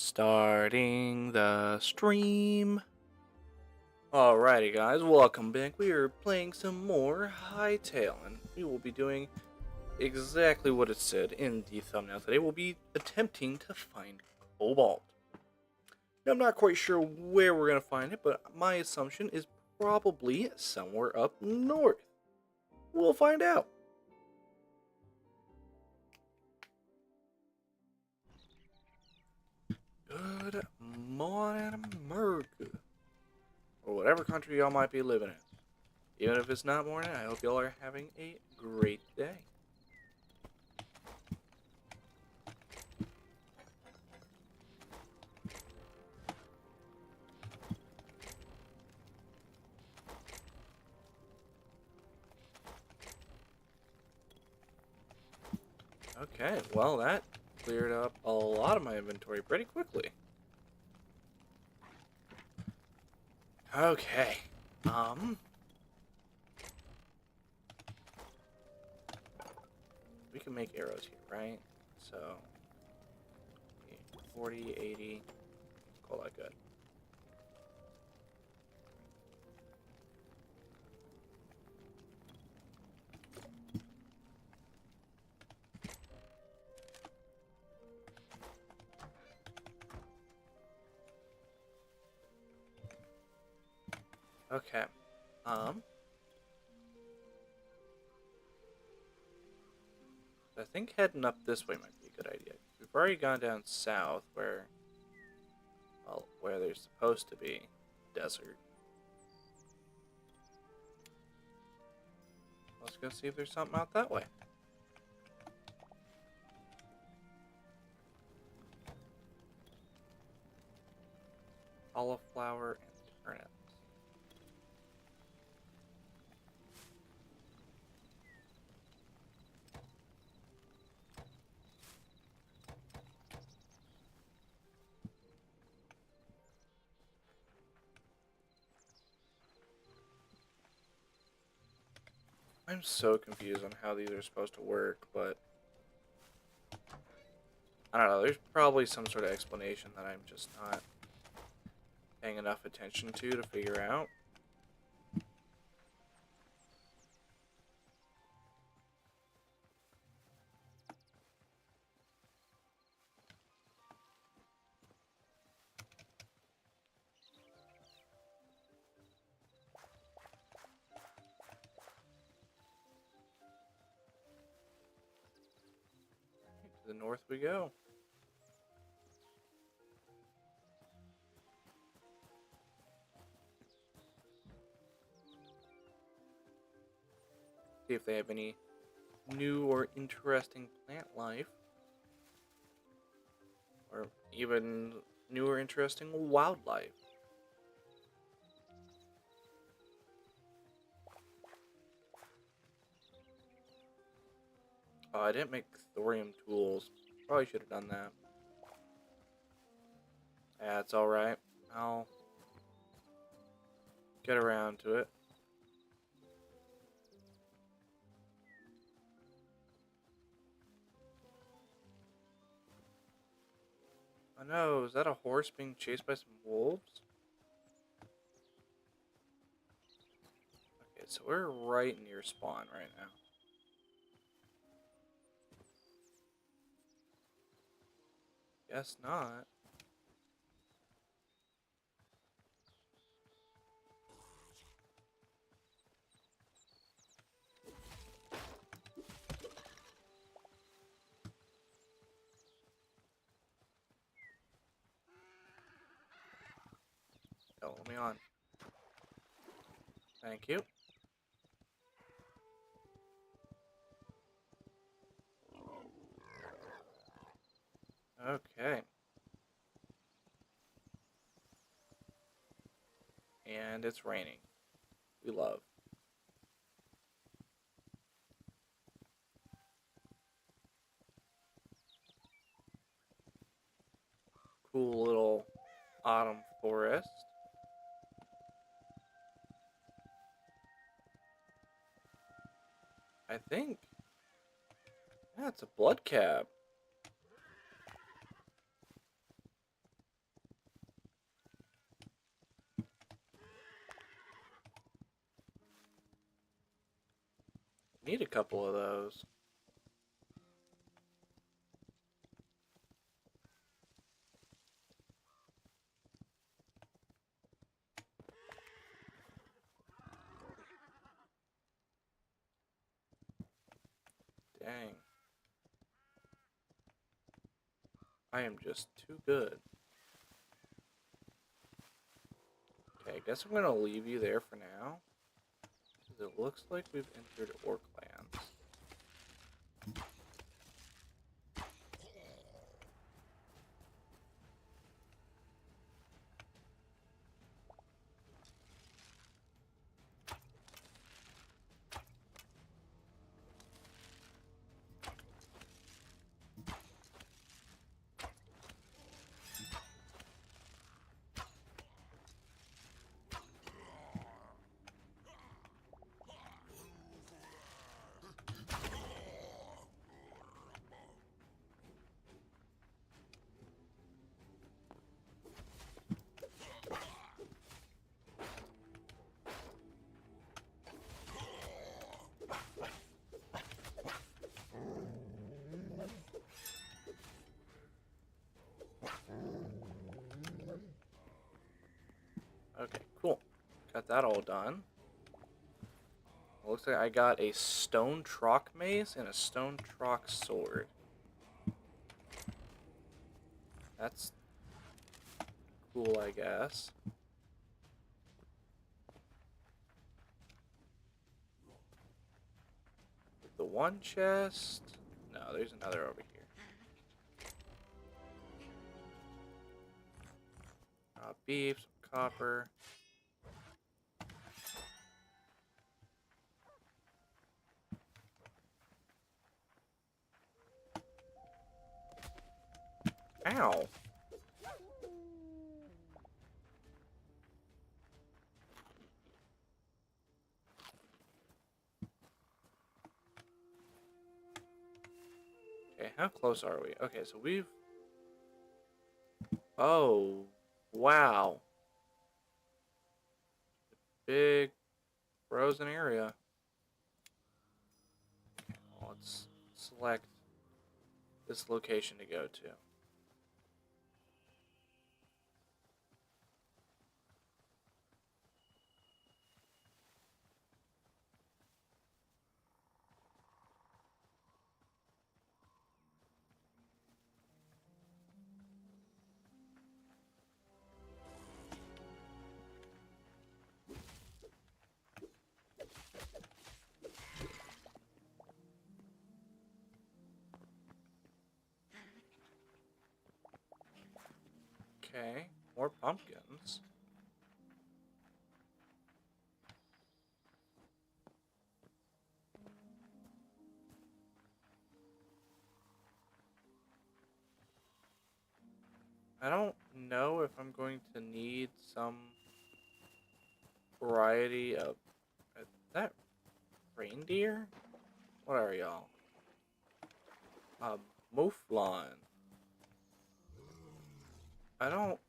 Starting the stream. Alrighty, guys, welcome back. We are playing some more Hytale, and we will be doing exactly what it said in the thumbnail today. We'll be attempting to find cobalt. Now, I'm not quite sure where we're going to find it, but my assumption is probably somewhere up north. We'll find out. Good morning, America. Or whatever country y'all might be living in. Even if it's not morning, I hope y'all are having a great day. Okay, well that cleared up a lot of my inventory pretty quickly. Okay, we can make arrows here, right? So, 40, 80, let's call that good. Okay, I think heading up this way might be a good idea. We've already gone down south where, well, where there's supposed to be desert. Let's go see if there's something out that way. Cauliflower and turnips. I'm so confused on how these are supposed to work, but I don't know, there's probably some sort of explanation that I'm just not paying enough attention to figure out. To the north we go. See if they have any new or interesting plant life. Or even new or interesting wildlife. Oh, I didn't make thorium tools. Probably should have done that. Yeah, it's alright. I'll get around to it. Oh no, is that a horse being chased by some wolves? Okay, so we're right near spawn right now. Guess not. Oh, let me on. Thank you. Okay. And it's raining. We love. Cool little autumn forest. I think. Yeah, it's a blood cab. need a couple of those. Dang. I am just too good. Okay, I guess I'm going to leave you there for now. Because it looks like we've entered Orc lands. Okay, cool. Got that all done. Looks like I got a stone trock mace and a stone trock sword. That's cool, I guess. The one chest... No, there's another over here. Beef, some copper. Ow! Okay, how close are we? Okay, so we've... Oh, wow. Big frozen area. Okay, well, let's select this location to go to. Okay, more pumpkins. I don't know if I'm going to need some variety of... Is that reindeer? What are y'all? Mouflon. I don't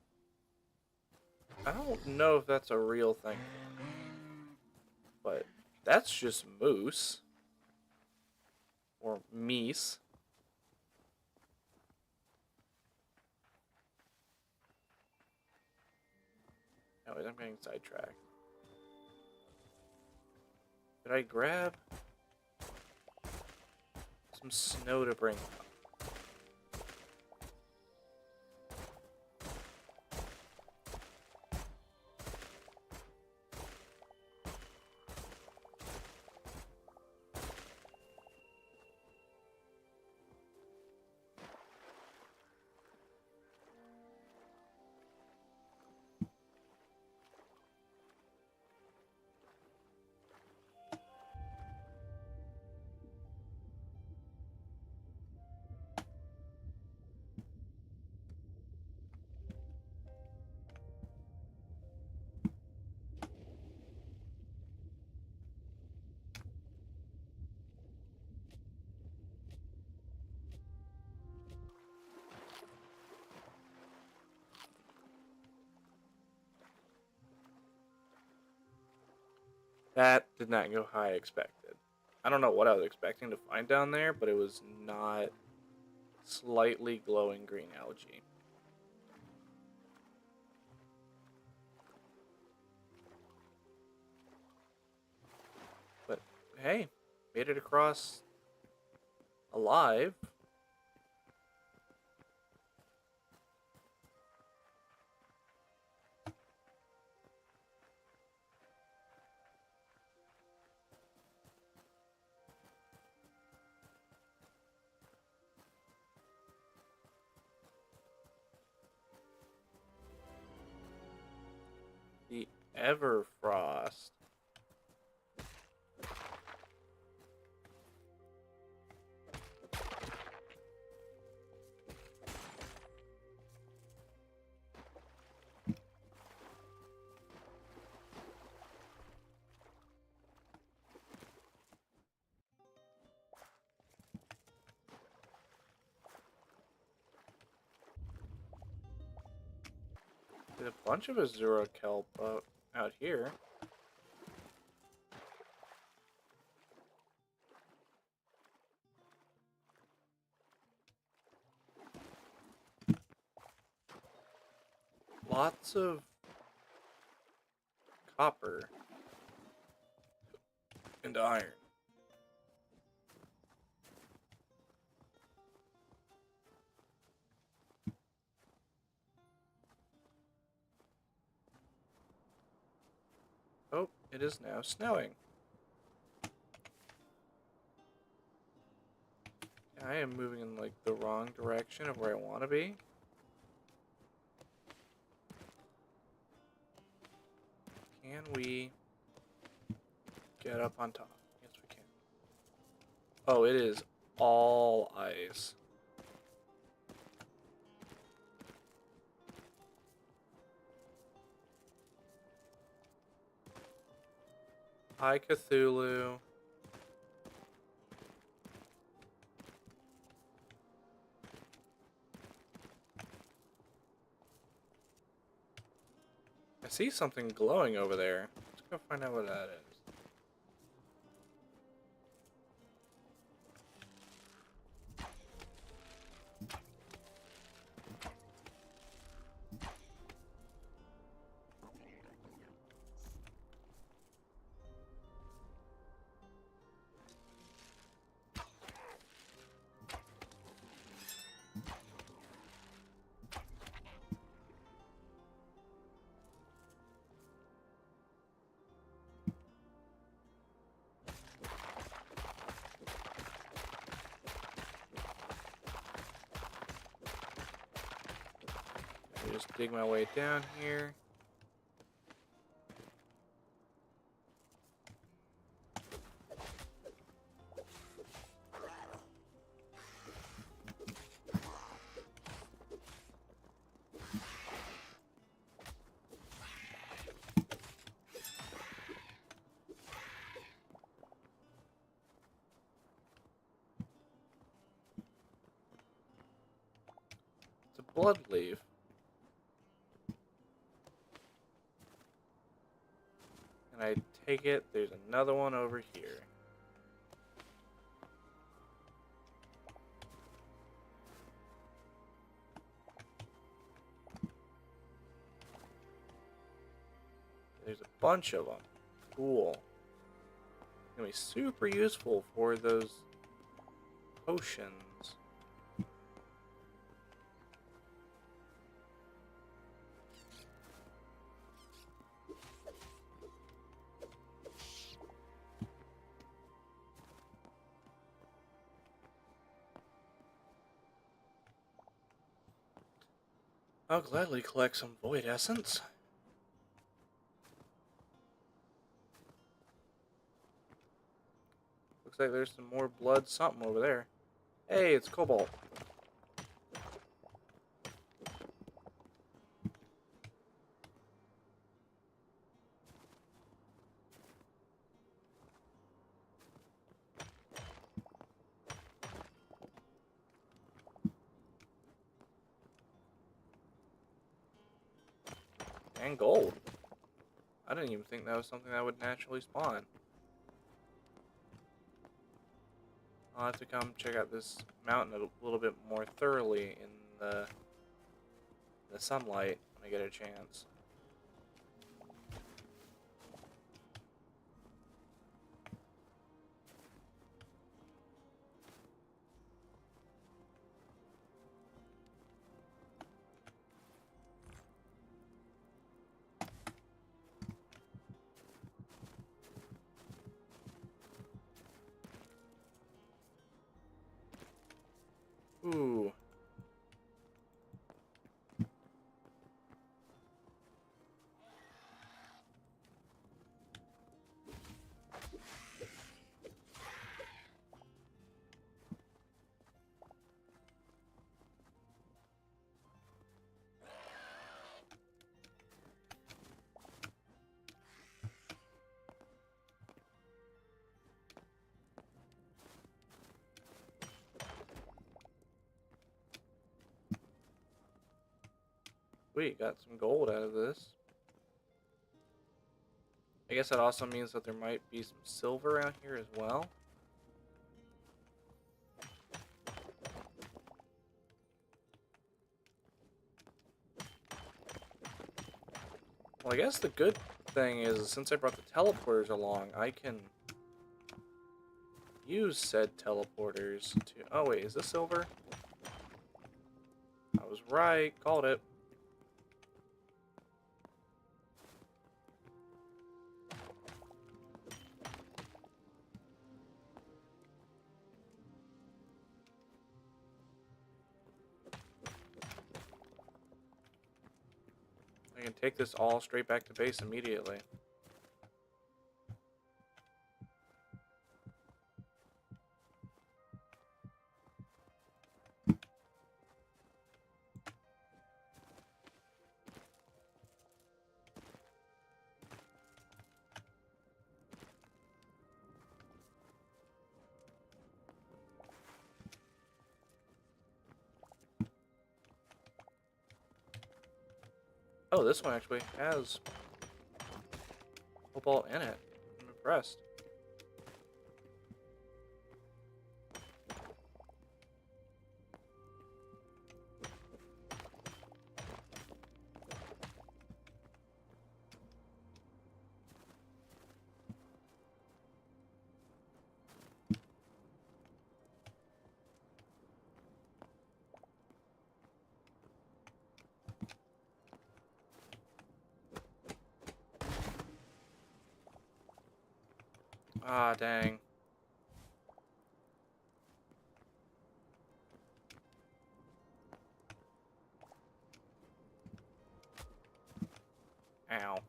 know if that's a real thing, but that's just moose or meese. Anyways, I'm getting sidetracked. Did I grab some snow to bring up? That did not go how I expected. I don't know what I was expecting to find down there, but it was not slightly glowing green algae. But hey, made it across alive. The Everfrost. There's a bunch of Azura kelp out here. Lots of copper and iron. Oh, it is now snowing. I am moving in like the wrong direction of where I want to be. Can we get up on top? Yes, we can. Oh, it is all ice. Hi, Cthulhu. I see something glowing over there. Let's go find out what that is. Let me just dig my way down here. It's a blood leaf. And I take it there's another one over here. There's a bunch of them. Cool. Gonna be super useful for those potions. I'll gladly collect some void essence. Looks like there's some more blood something over there. Hey, it's cobalt. And gold. I didn't even think that was something that would naturally spawn. I'll have to come check out this mountain a little bit more thoroughly in the sunlight when I get a chance. Ooh. We got some gold out of this. I guess that also means that there might be some silver around here as well. Well, I guess the good thing is, since I brought the teleporters along, I can use said teleporters to... Oh, wait, is this silver? I was right. Called it. I can take this all straight back to base immediately. Oh, this one actually has cobalt in it. I'm impressed. Ah, dang. Ow.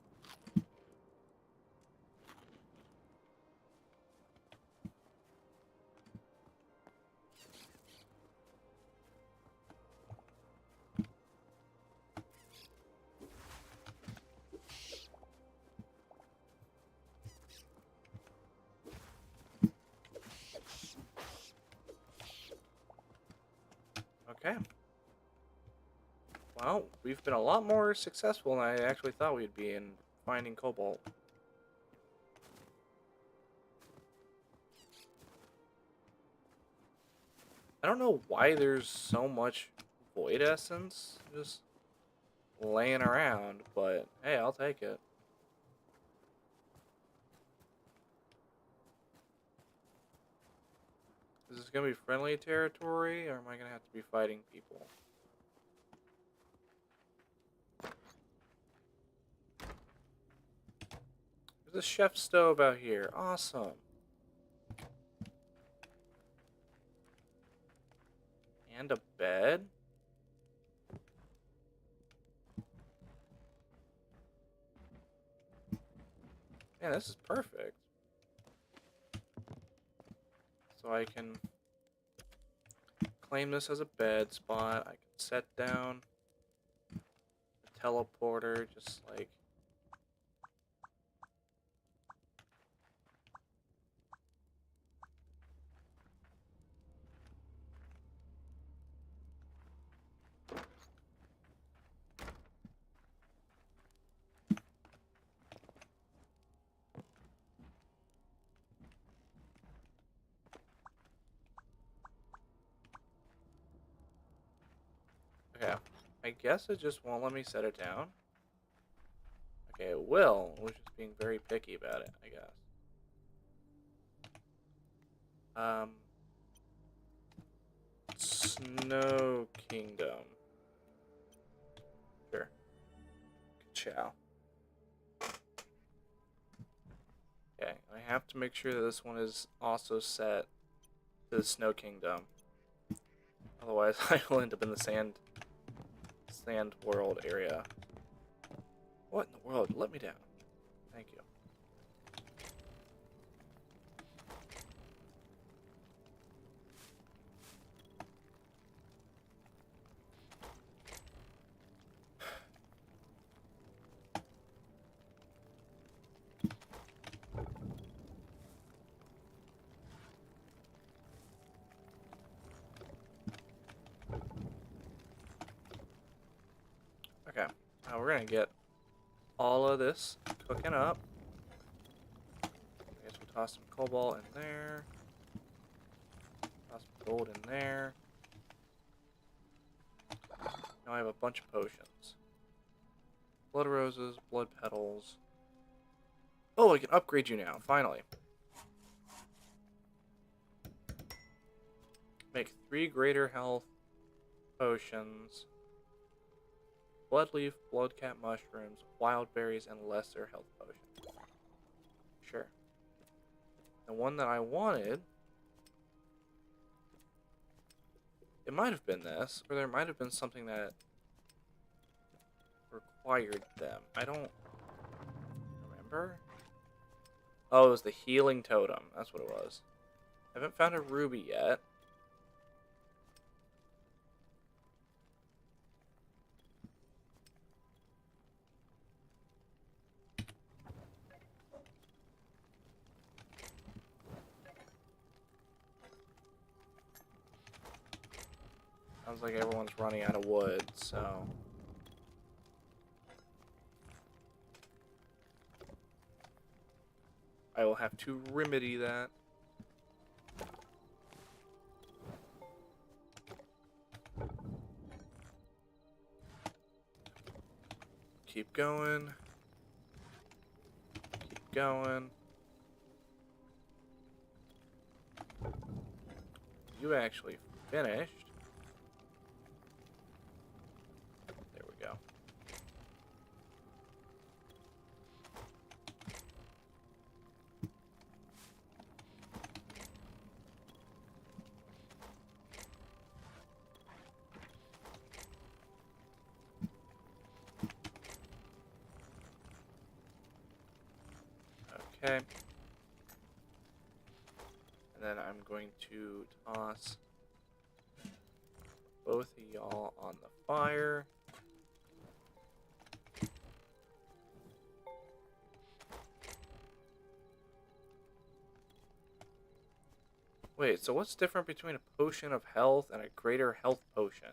Okay. Well, we've been a lot more successful than I actually thought we'd be in finding cobalt. I don't know why there's so much void essence just laying around, but hey, I'll take it. Is this gonna be friendly territory, or am I gonna have to be fighting people? There's a chef stove out here. Awesome. And a bed? Man, this is perfect. So I can claim this as a bed spot. I can set down a teleporter, just like... Okay. I guess it just won't let me set it down. Okay, it will. We're just being very picky about it, I guess. Snow Kingdom. Sure. Ciao. Okay, I have to make sure that this one is also set to the Snow Kingdom. Otherwise, I will end up in the sand world area. What in the world? Let me down. Thank you. Okay, now we're gonna get all of this cooking up. I guess we'll toss some cobalt in there. Toss some gold in there. Now I have a bunch of potions. Blood roses, blood petals. Oh, I can upgrade you now, finally. Make 3 greater health potions. Bloodleaf, bloodcap mushrooms, wild berries, and lesser health potions. Sure. The one that I wanted, it might have been this, or there might have been something that required them. I don't remember. Oh, it was the healing totem. That's what it was. Haven't found a ruby yet. Sounds like everyone's running out of wood, so... I will have to remedy that. Keep going. Keep going. You actually finished. There we go. Okay. And then I'm going to toss both of y'all on the fire. Wait, so what's different between a potion of health and a greater health potion?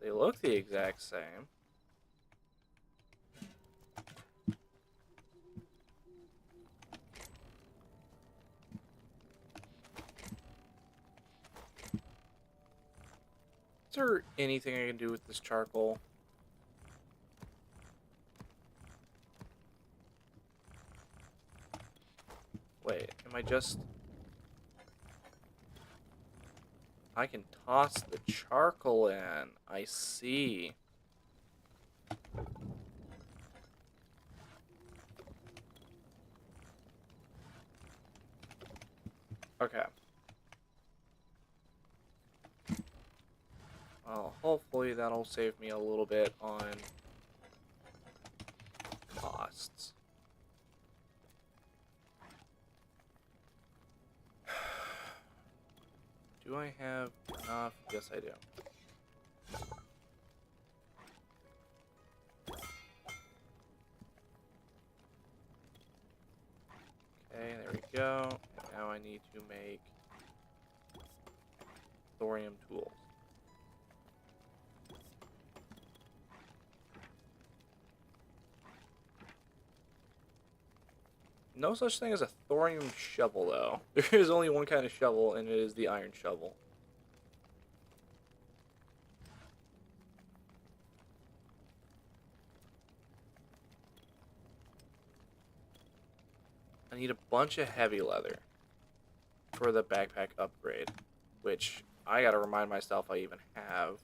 They look the exact same. Is there anything I can do with this charcoal? Wait, am I just... I can toss the charcoal in. I see. Okay. Well, hopefully that'll save me a little bit on costs. Do I have enough? Yes, I do. Okay, there we go. And now I need to make thorium tools. No such thing as a thorium shovel, though. There is only one kind of shovel, and it is the iron shovel. need a bunch of heavy leather for the backpack upgrade, which I gotta remind myself I even have.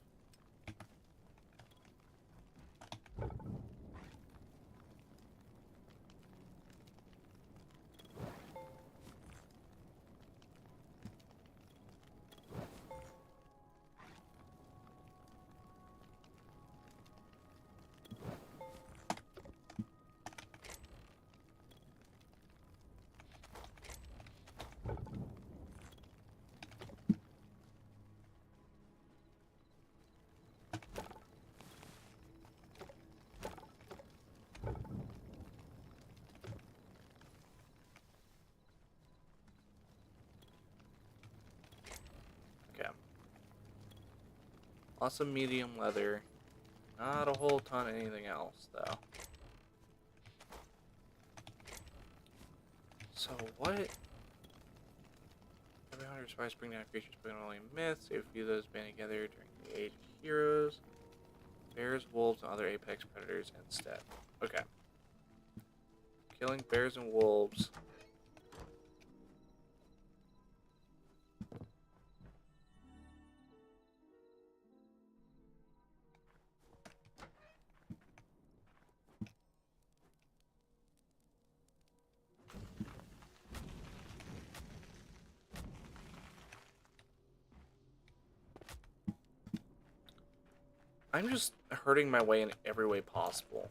Okay. Lots of medium leather. Not a whole ton of anything else, though. So what? Every hunter spies bring down creatures, but only myths. Save a few of those band together during the Age of Heroes. Bears, wolves, and other apex predators instead. Okay. Killing bears and wolves. I'm just hurting my way in every way possible.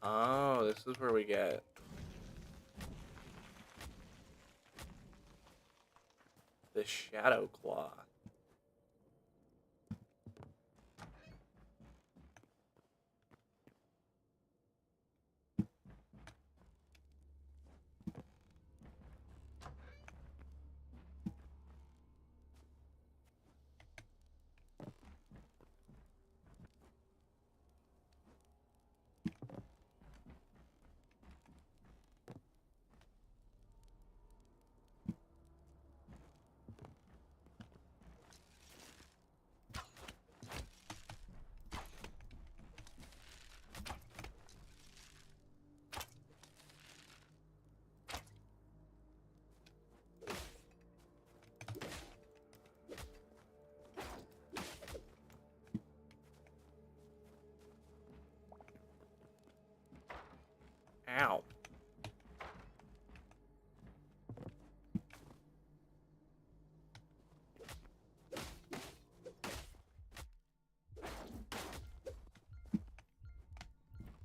Oh, this is where we get the shadow claw. Ow.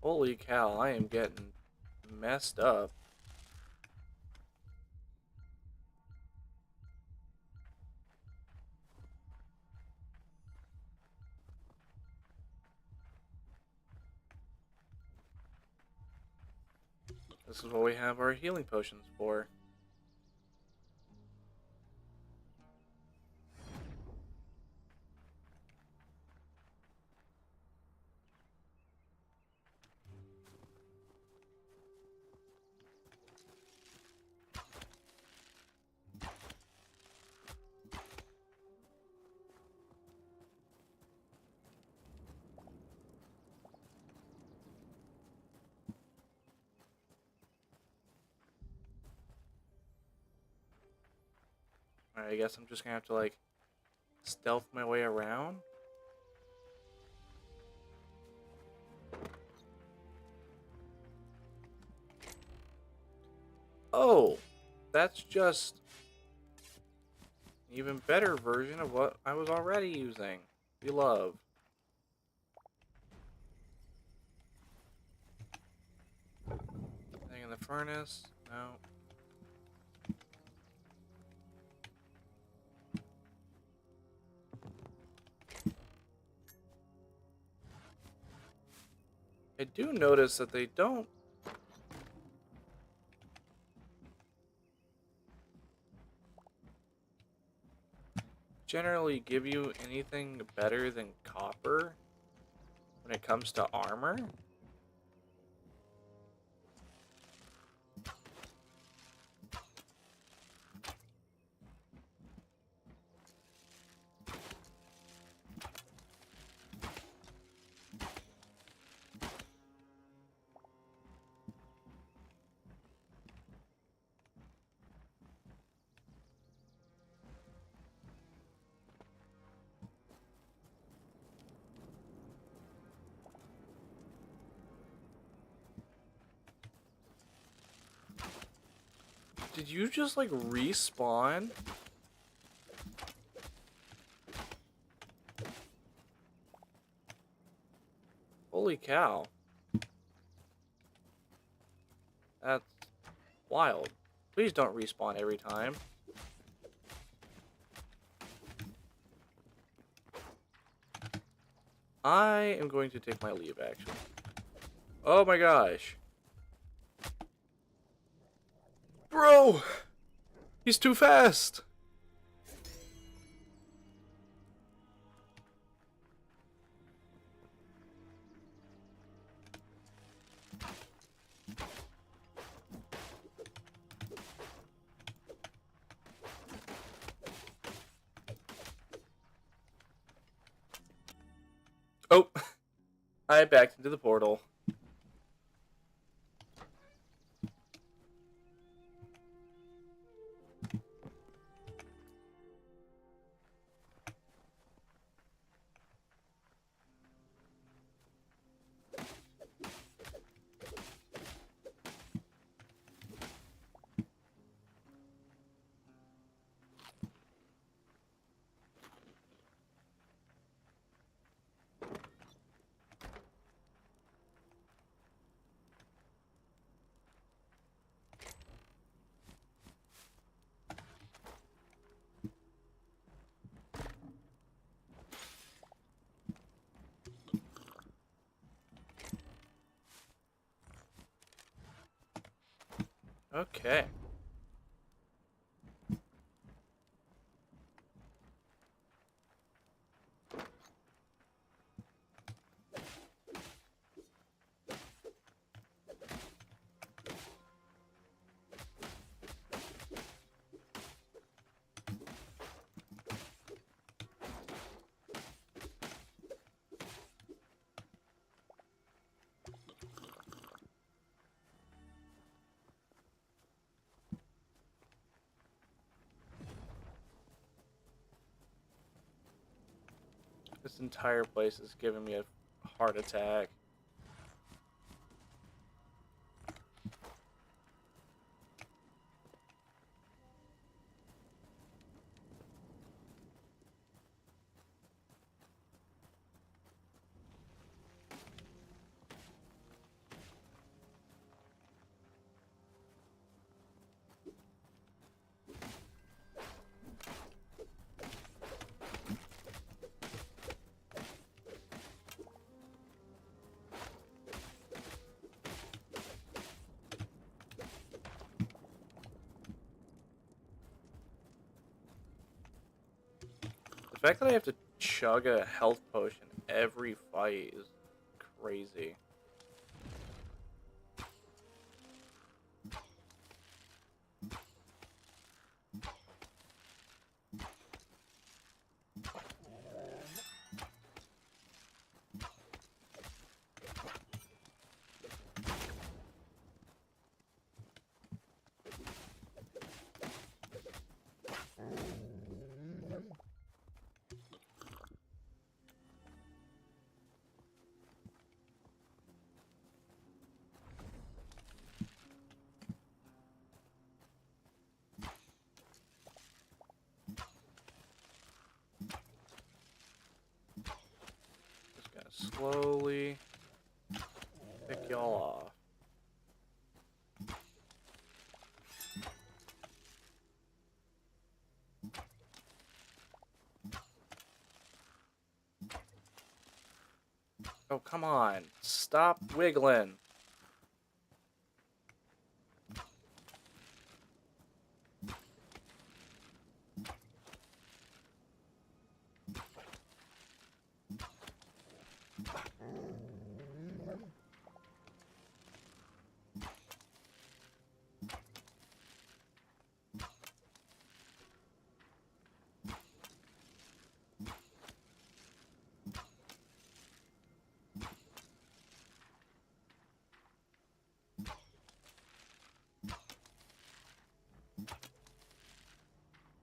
Holy cow, I am getting messed up. This is what we have our healing potions for. Alright, I guess I'm just gonna have to, like, stealth my way around. Oh, that's just an even better version of what I was already using. We love. Anything in the furnace? No. I do notice that they don't generally give you anything better than copper when it comes to armor. Did you just, like, respawn? Holy cow. That's wild. Please don't respawn every time. I am going to take my leave, actually. Oh my gosh. Bro! He's too fast! Oh! I backed into the portal. Okay. This entire place is giving me a heart attack. The fact that I have to chug a health potion every fight is crazy. Just gotta slowly pick y'all off. Oh, come on. Stop wiggling.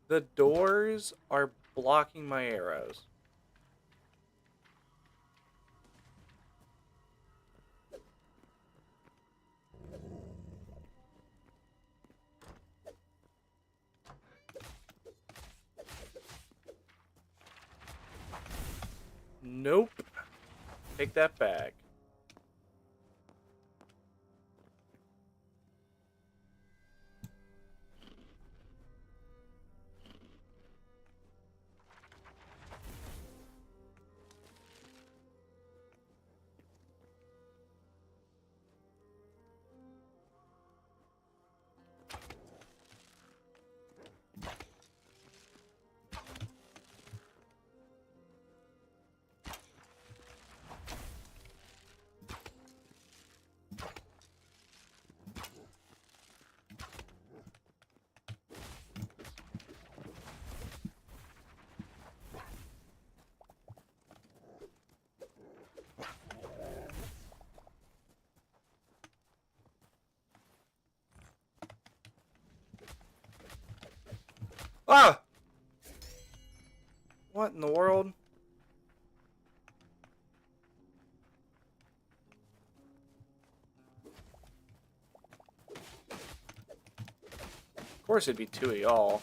The doors are blocking my arrows. Nope. Take that back. Ah! What in the world? Of course it'd be two of y'all.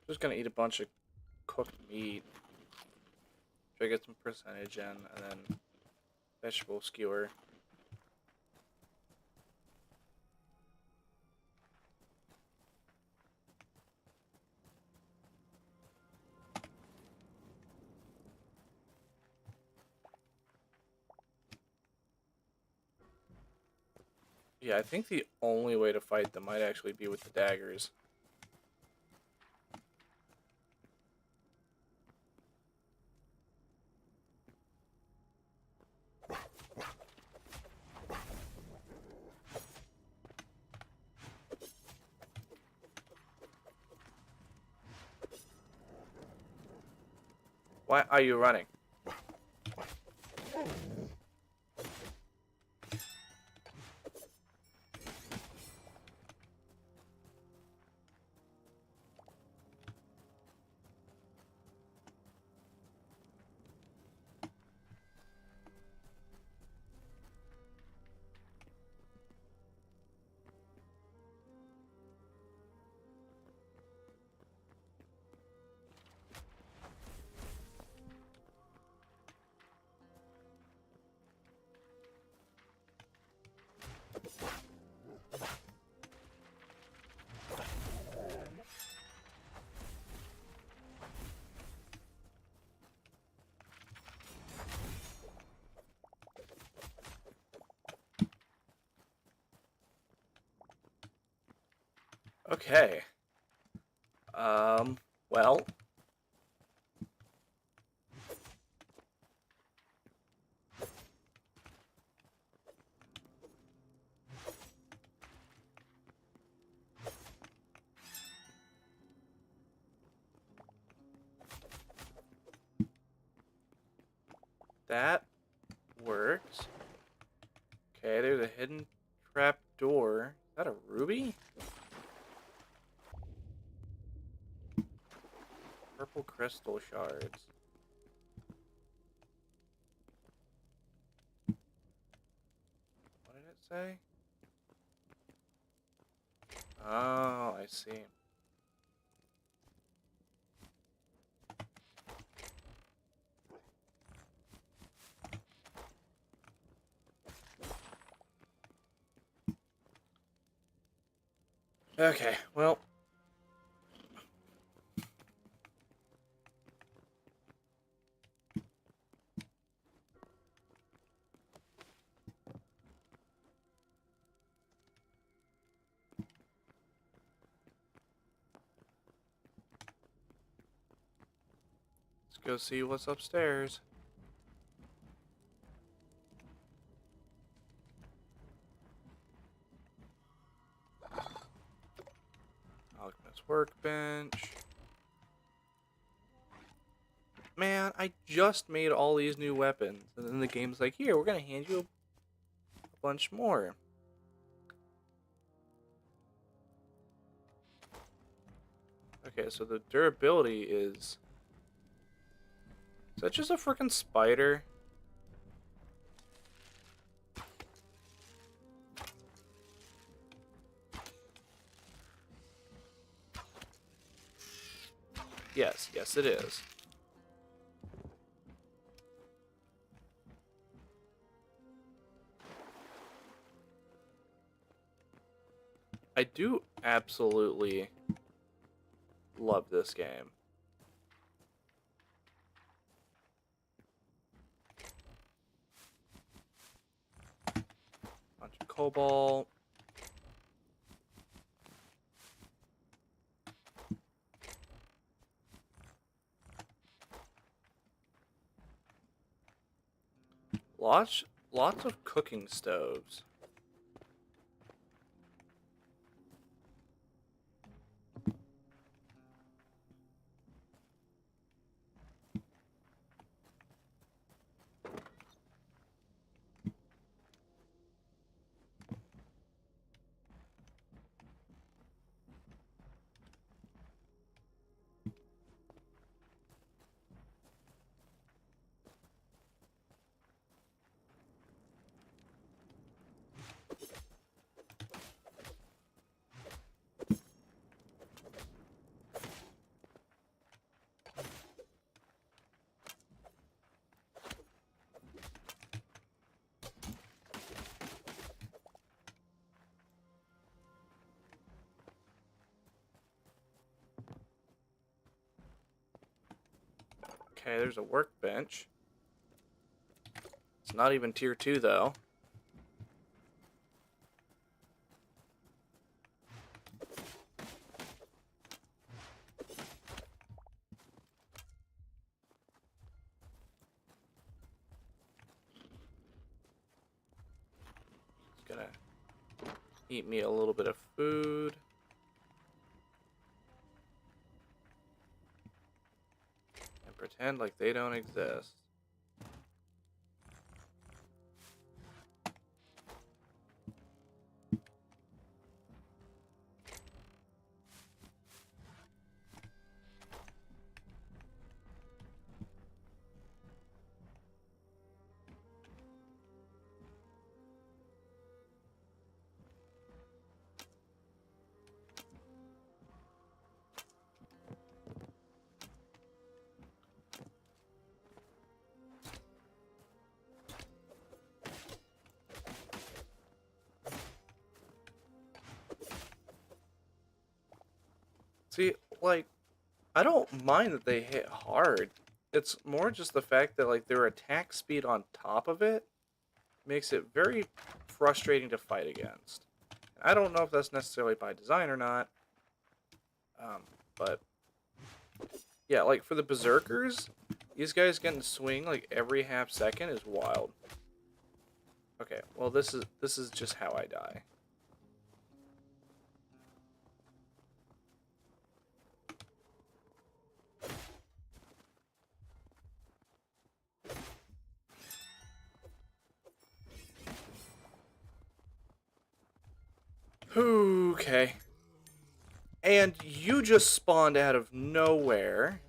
Just gonna eat a bunch of cooked meat. Try to get some percentage in, and then vegetable skewer. Yeah, I think the only way to fight them might actually be with the daggers. Why are you running? Okay. Well. That works. Okay, there's a hidden trap door. Is that a ruby? Purple crystal shards. What did it say? Oh, I see. Okay, well. Let's go see what's upstairs. Alchemist workbench. Man, I just made all these new weapons, and then the game's like, here, we're gonna hand you a bunch more. Okay, so the durability is... Is that just a freaking spider? Yes, yes it is. I do absolutely love this game. Bunch of cobalt. Lots of cooking stoves. Okay, there's a workbench. It's not even tier 2 though. It's gonna eat me a little bit of food. And pretend like they don't exist. See, like, I don't mind that they hit hard. It's more just the fact that, like, their attack speed on top of it makes it very frustrating to fight against. I don't know if that's necessarily by design or not, but yeah, like for the berserkers, these guys getting swing like every half second is wild. Okay, well this is just how I die. Okay. And you just spawned out of nowhere.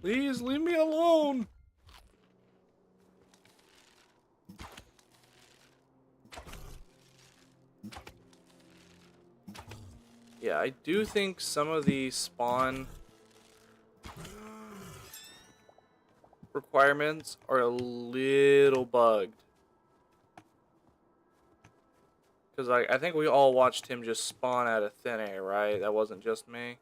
Please leave me alone. Yeah, I do think some of the spawn requirements are a little bugged. Because I think we all watched him just spawn out of thin air, right? That wasn't just me.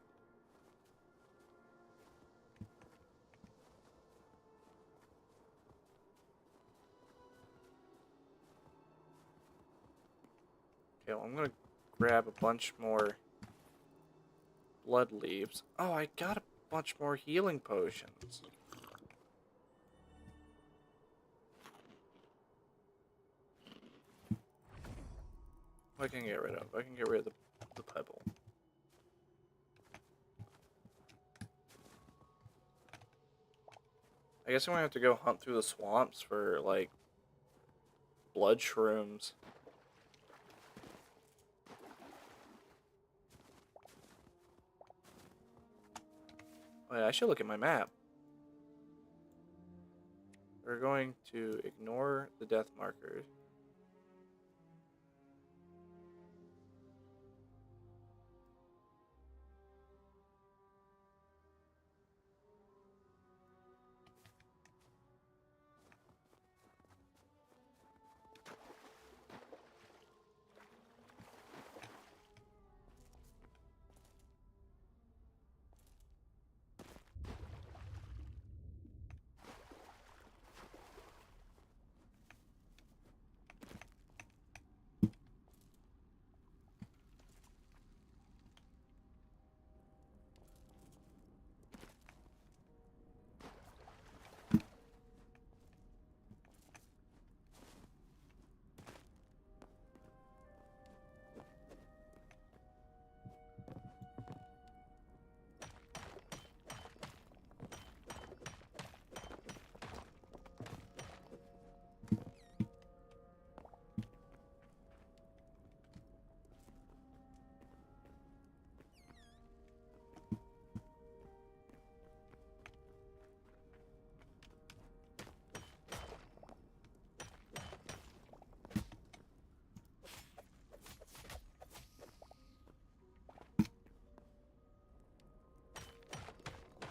Okay, well, I'm gonna grab a bunch more blood leaves. Oh, I got a bunch more healing potions. I can get rid of. I can get rid of the pebble. I guess I'm gonna have to go hunt through the swamps for, like, blood shrooms. Wait, I should look at my map. We're going to ignore the death markers.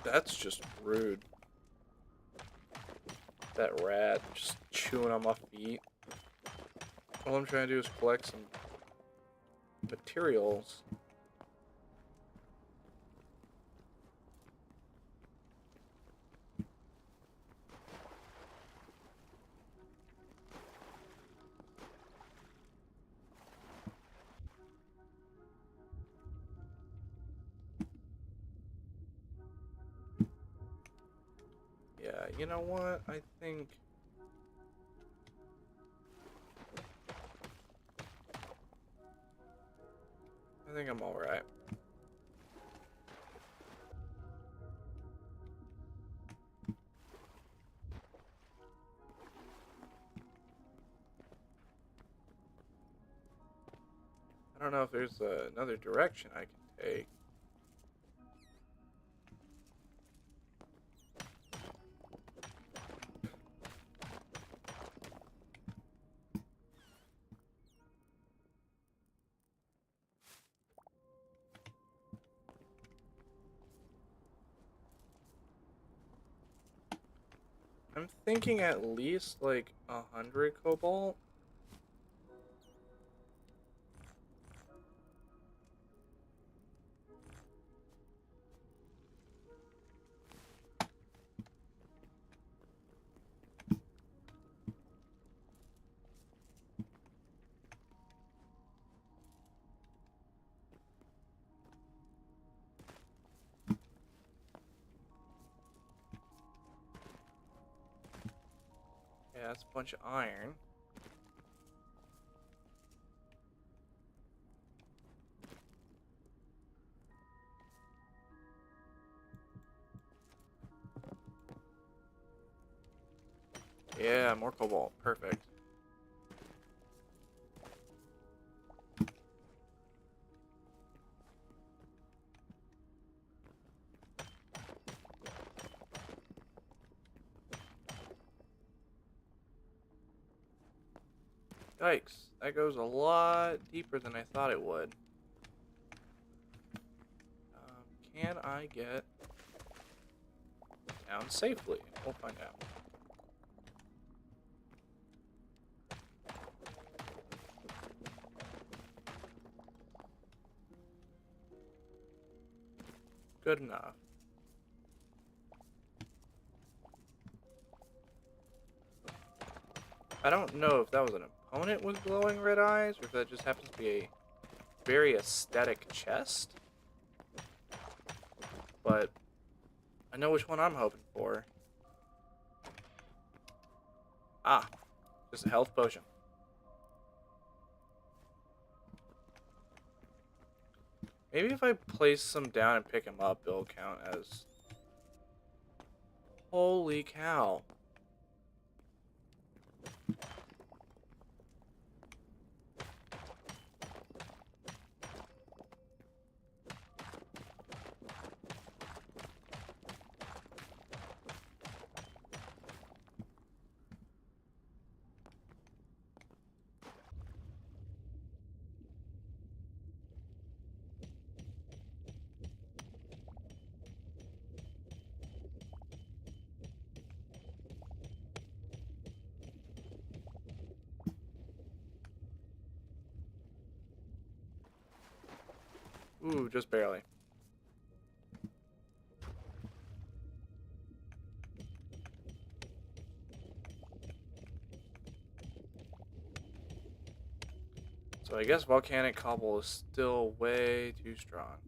That's just rude. That rat just chewing on my feet. All I'm trying to do is collect some materials. Yeah, you know what? I think I'm alright. I don't know if there's another direction I can take. I'm thinking at least like 100 cobalt. Yeah, that's a bunch of iron. Yeah, more cobalt. Perfect. Yikes, that goes a lot deeper than I thought it would. Can I get down safely? We'll find out. Good enough. I don't know if that was an opponent with glowing red eyes, or if that just happens to be a very aesthetic chest. But I know which one I'm hoping for. Ah, just a health potion. Maybe if I place some down and pick them up, it'll count as... Holy cow. Ooh, just barely. So I guess volcanic cobble is still way too strong.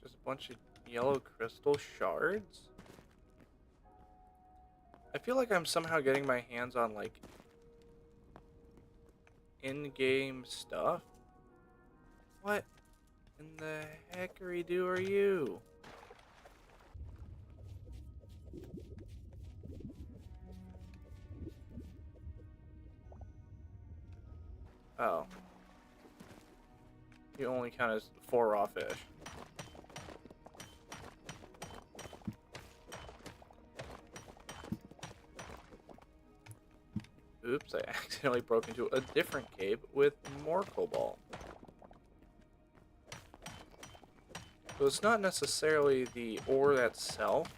Just a bunch of yellow crystal shards? I feel like I'm somehow getting my hands on, like, in-game stuff. What in the heckery-do are you? Oh. You only count as 4 raw fish. Oops, I accidentally broke into a different cave with more cobalt. So it's not necessarily the ore itself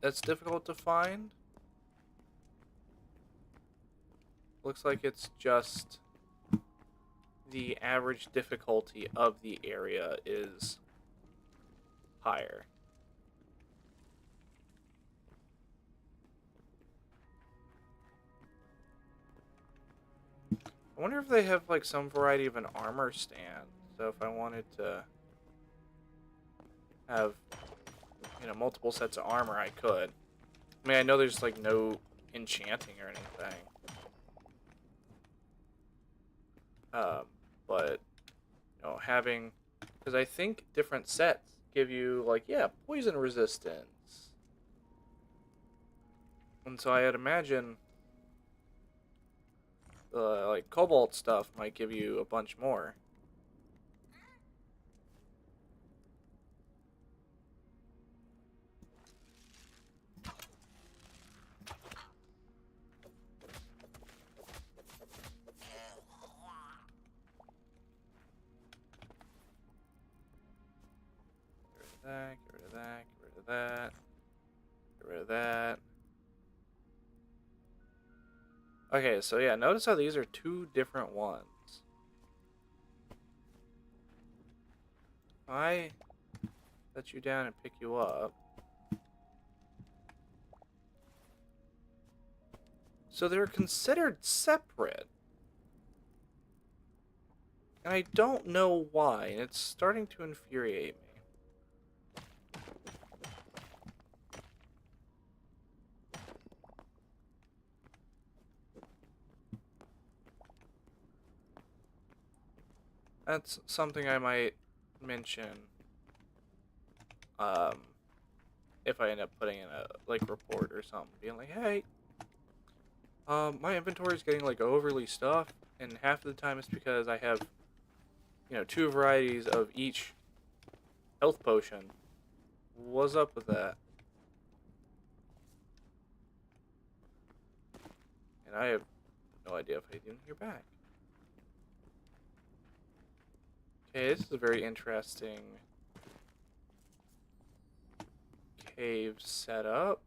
that's difficult to find. Looks like it's just the average difficulty of the area is higher. I wonder if they have like some variety of an armor stand. So if I wanted to have, you know, multiple sets of armor, I could. I mean, I know there's like no enchanting or anything. But, you know, having, because I think different sets give you like, yeah, poison resistance. And so I'd imagine like cobalt stuff might give you a bunch more. That, get rid of that, get rid of that, get rid of that. Okay, so yeah, notice how these are 2 different ones. If I set you down and pick you up. So they're considered separate. And I don't know why, and it's starting to infuriate me. That's something I might mention if I end up putting in a like report or something, being like, hey, my inventory is getting like overly stuffed, and half of the time it's because I have, you know, 2 varieties of each health potion. What's up with that? And I have no idea if I didn't hear back. Okay, this is a very interesting cave setup.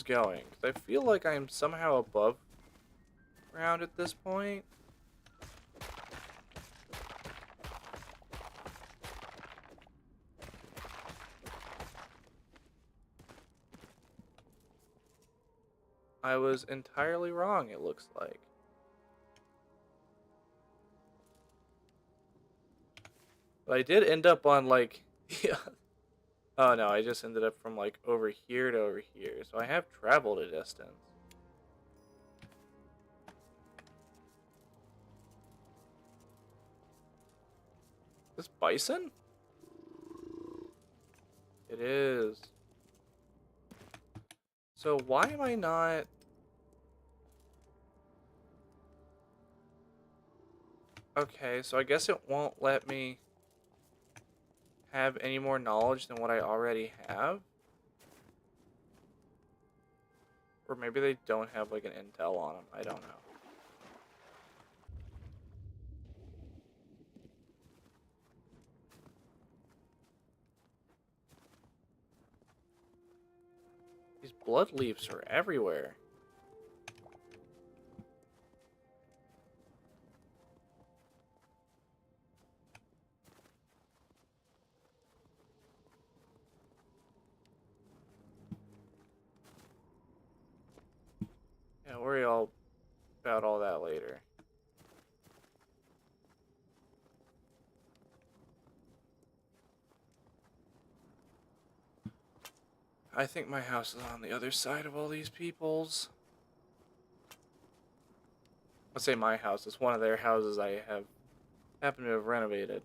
is going. 'Cause I feel like I'm somehow above ground at this point. I was entirely wrong, it looks like. But I did end up on, like... Yeah. Oh, no, I just ended up from, like, over here to over here. So I have traveled a distance. This bison? It is. So why am I not... Okay, so I guess it won't let me have any more knowledge than what I already have? Or maybe they don't have, like, an intel on them. I don't know. These blood leaves are everywhere. Yeah, worry all about all that later. I think my house is on the other side of all these people's. I'll say my house. It's one of their houses I have happened to have renovated.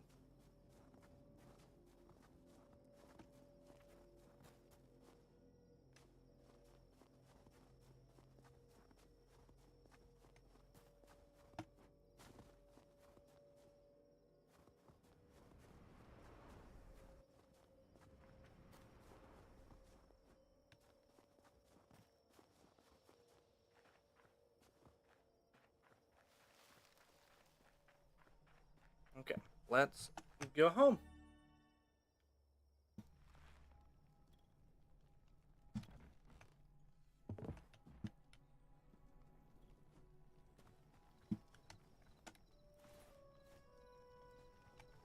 Okay, let's go home.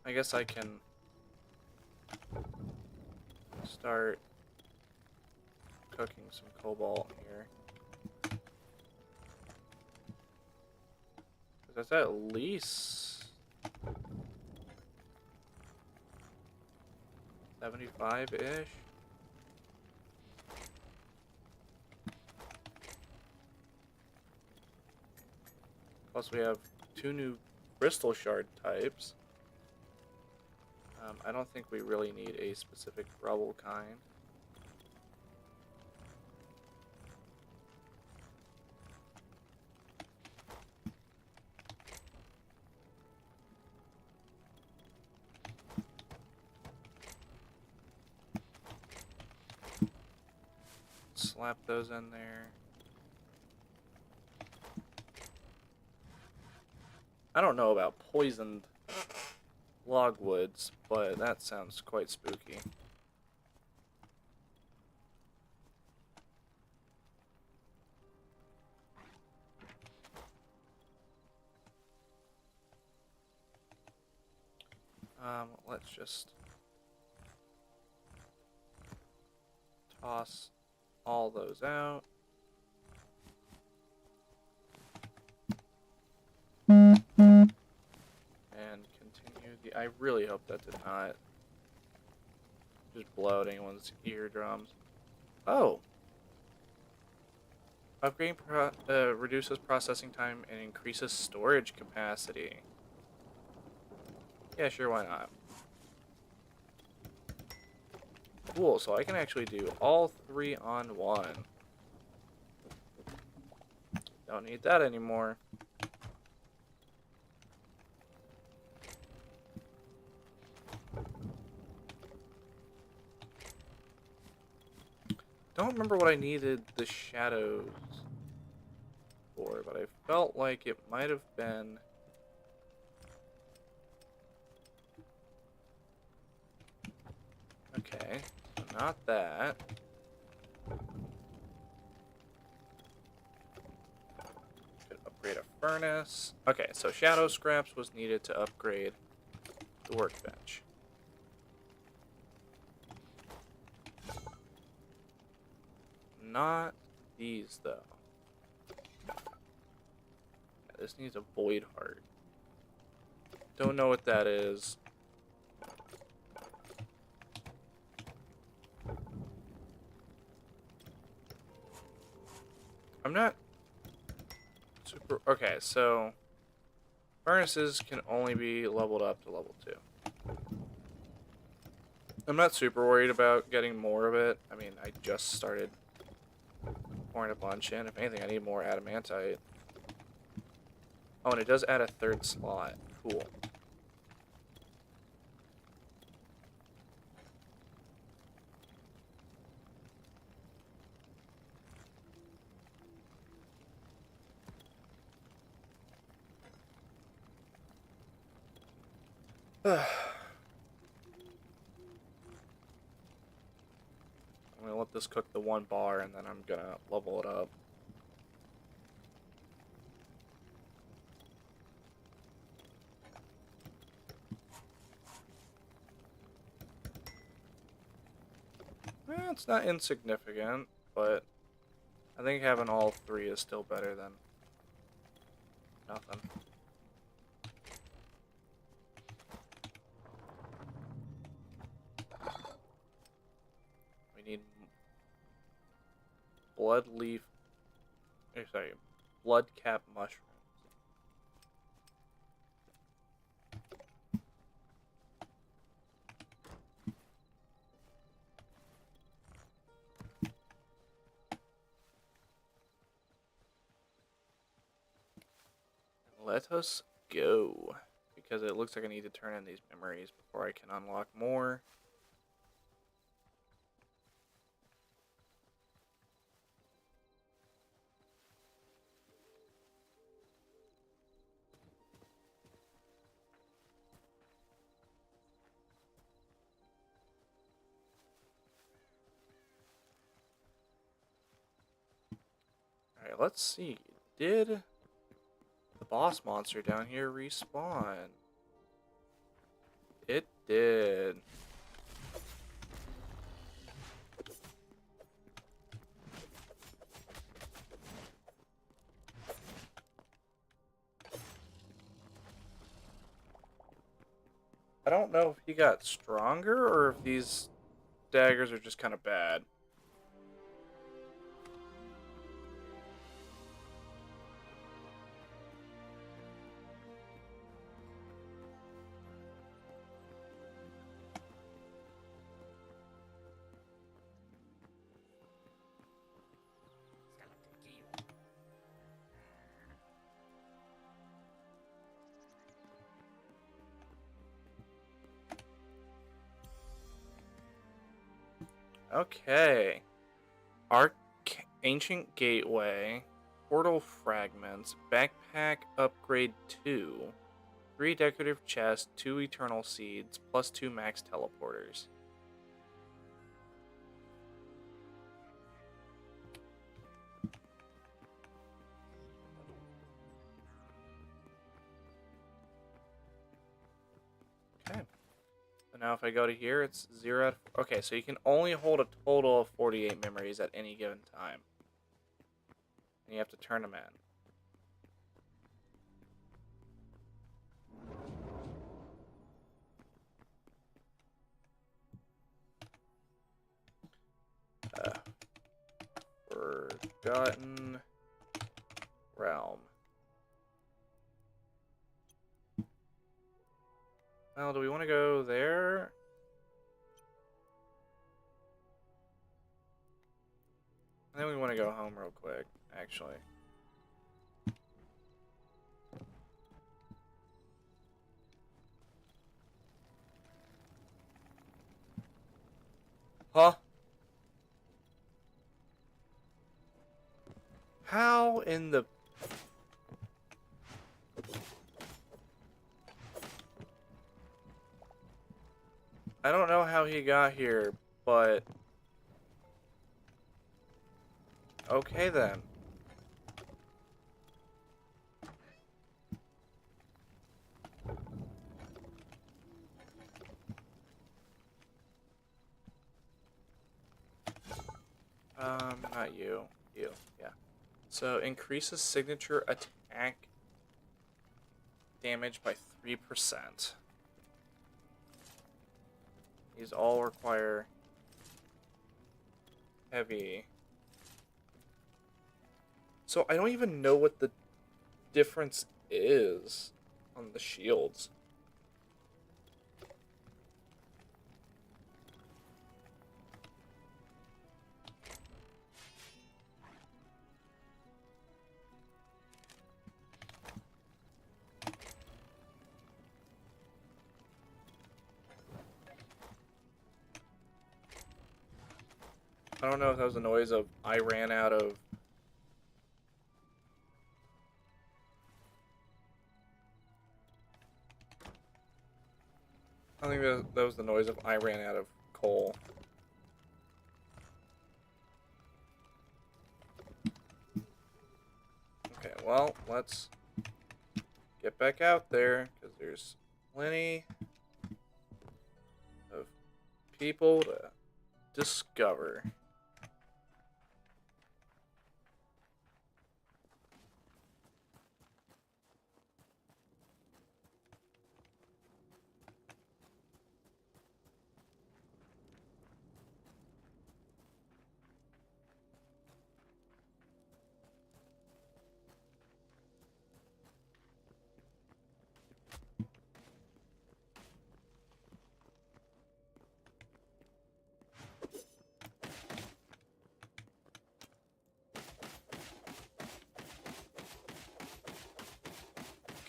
I guess I can start cooking some cobalt here. That's at least 75-ish. Plus we have 2 new crystal shard types. I don't think we really need a specific rubble kind. Slap those in there. I don't know about poisoned logwoods, but that sounds quite spooky. Let's just toss all those out. And continue the... I really hope that did not just blow out anyone's eardrums. Oh! Upgrading reduces processing time and increases storage capacity. Yeah, sure, why not? Cool, so I can actually do all 3 on 1. Don't need that anymore. Don't remember what I needed the shadows for, but I felt like it might have been... Okay, so not that. furnace. Okay, so shadow scraps was needed to upgrade the workbench. Not these, though. Yeah, this needs a void heart. Don't know what that is. I'm not super... Okay, so... Furnaces can only be leveled up to level 2. I'm not super worried about getting more of it. I mean, I just started pouring a bunch in. If anything, I need more adamantite. Oh, and it does add a 3rd slot. Cool. I'm gonna let this cook the 1 bar, and then I'm gonna level it up. Well, it's not insignificant, but I think having all 3 is still better than nothing. We need blood leaf... Sorry, blood cap mushrooms. Let us go. Because it looks like I need to turn in these memories before I can unlock more. Alright, let's see. Did the boss monster down here respawn? It did. I don't know if he got stronger or if these daggers are just kind of bad. Okay. Ancient Gateway, Portal Fragments, Backpack Upgrade 2, 3 Decorative Chests, 2 Eternal Seeds, plus 2 Max Teleporters. Okay. So now if I go to here, it's 0 out of... Okay, so you can only hold a total of 48 memories at any given time. And you have to turn them in. Forgotten Realm. Well, do we want to go there? I think we want to go home real quick, actually. Huh? How in the... I don't know how he got here, but... Okay then. Not you. You. Yeah. So increases signature attack damage by 3%. These all require heavy. So I don't even know what the difference is on the shields. I don't know if that was the noise of I ran out of... I think that was the noise of I ran out of coal. Okay, well, let's get back out there, because there's plenty of people to discover.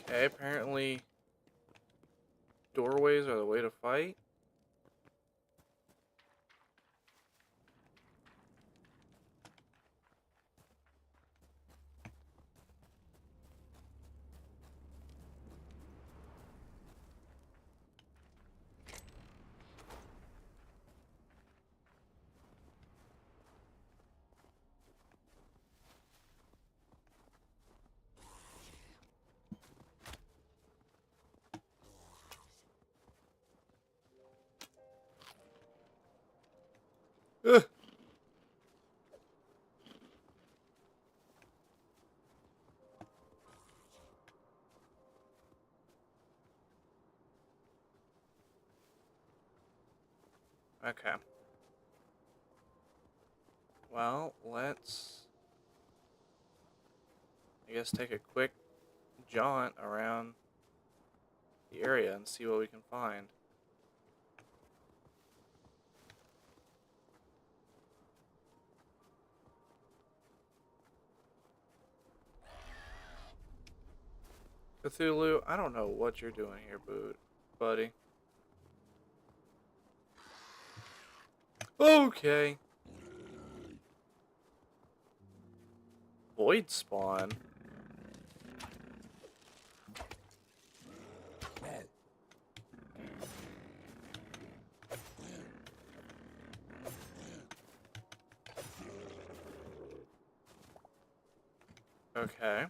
Okay, apparently doorways are the way to fight. Ugh. Okay. Well, let's, I guess, take a quick jaunt around the area and see what we can find. Cthulhu, I don't know what you're doing here, buddy. Okay. Void spawn. Okay.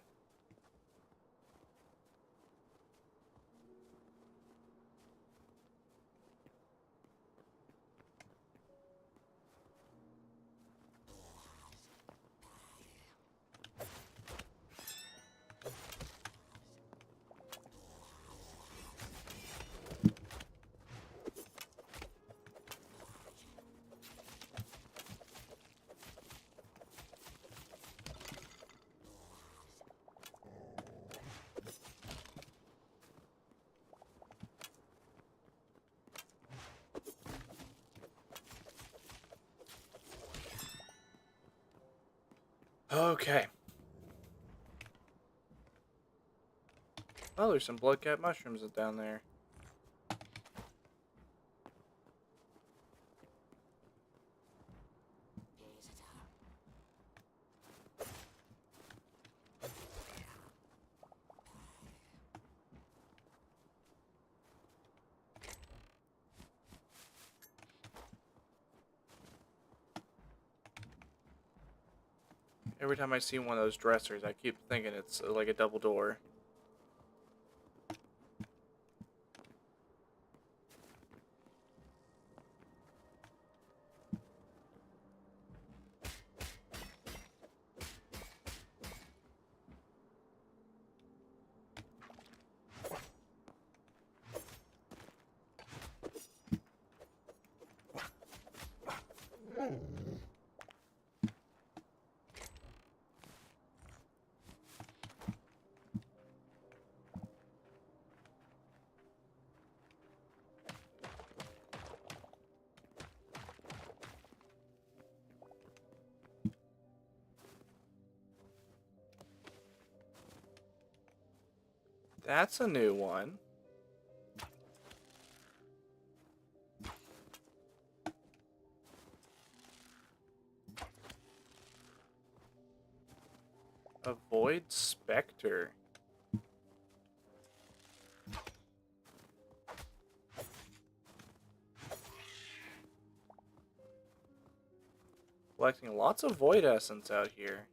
Okay. Oh, there's some bloodcat mushrooms down there. Every time I see one of those dressers, I keep thinking it's like a double door. That's a new one. Avoid Spectre. Collecting lots of Void Essence out here.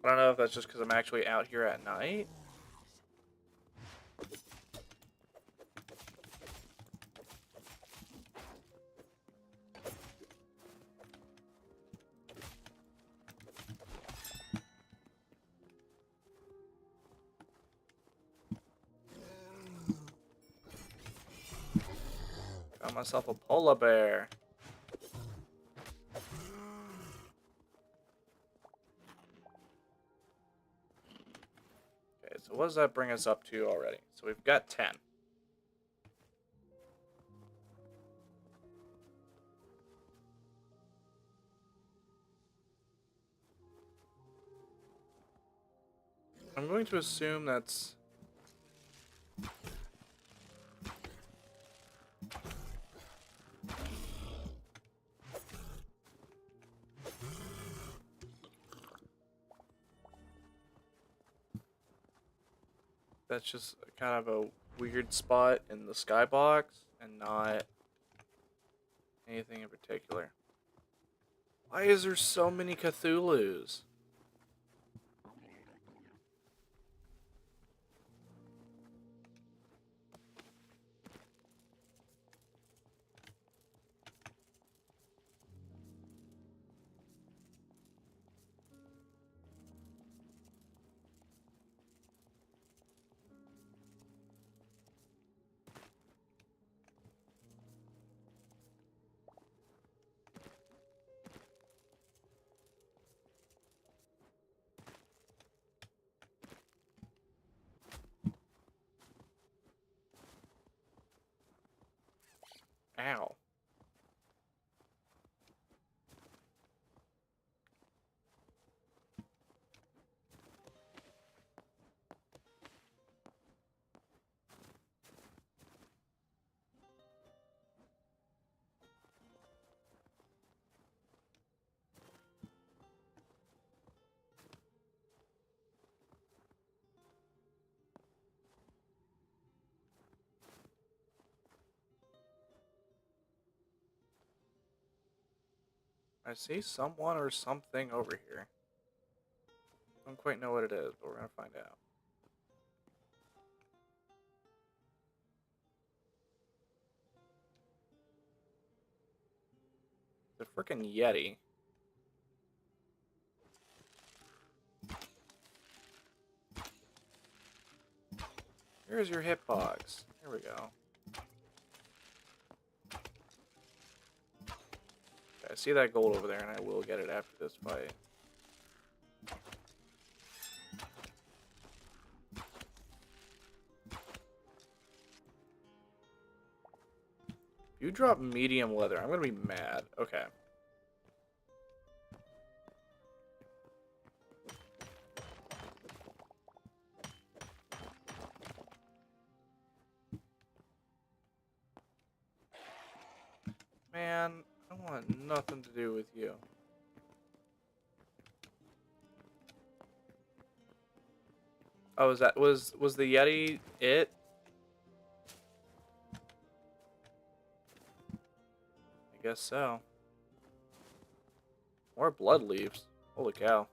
I don't know if that's just because I'm actually out here at night. Got myself a polar bear. Okay, so what does that bring us up to already? So we've got 10. I'm going to assume that's... That's just kind of a weird spot in the skybox and not anything in particular. Why is there so many Cthulhus? Ow. I see someone or something over here. Don't quite know what it is, but we're gonna find out. The frickin' Yeti. Here's your hitbox. Here we go. Okay, I see that gold over there, and I will get it after this fight. If you drop medium leather, I'm gonna be mad. Okay. Man, I want nothing to do with you. Oh, was the Yeti it? I guess so. More blood leaves. Holy cow.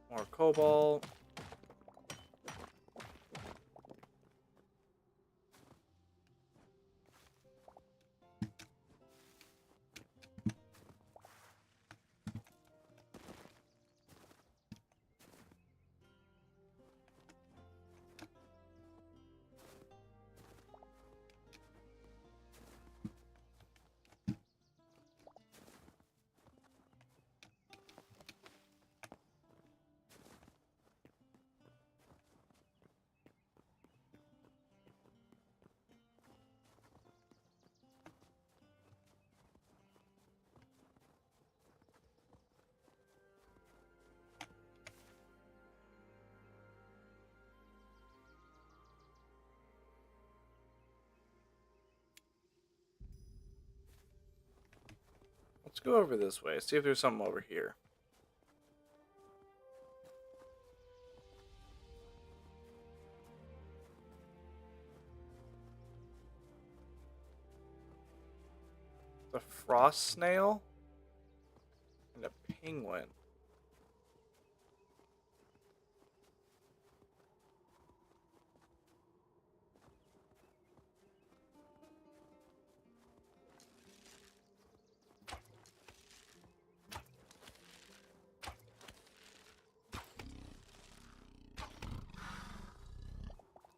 More cobalt. go over this way. See if there's something over here. The frost snail and a penguin.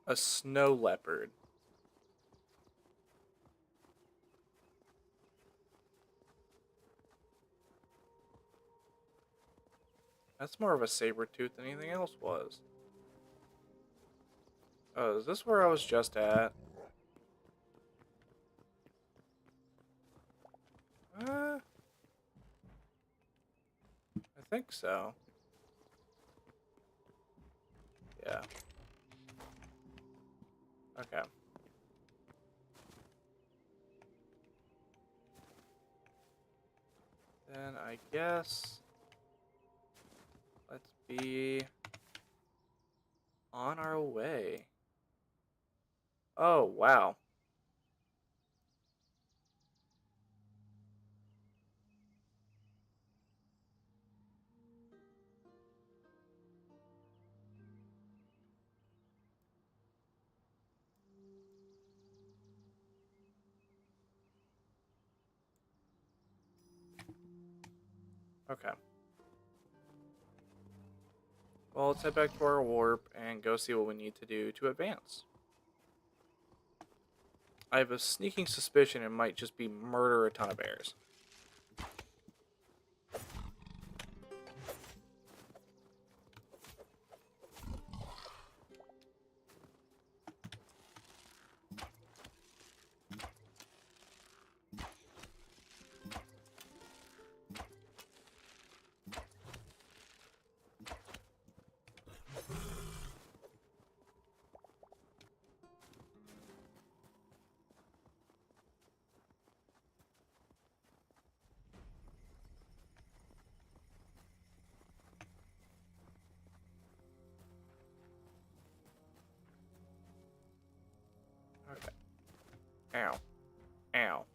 A snow leopard. That's more of a saber tooth than anything else was. Oh, is this where I was just at? I think so. Yeah. Okay. Then I guess let's be on our way. Oh, wow. Okay. Well, let's head back to our warp and go see what we need to do to advance. I have a sneaking suspicion it might just be murder a ton of bears. Okay. Ow. Ow.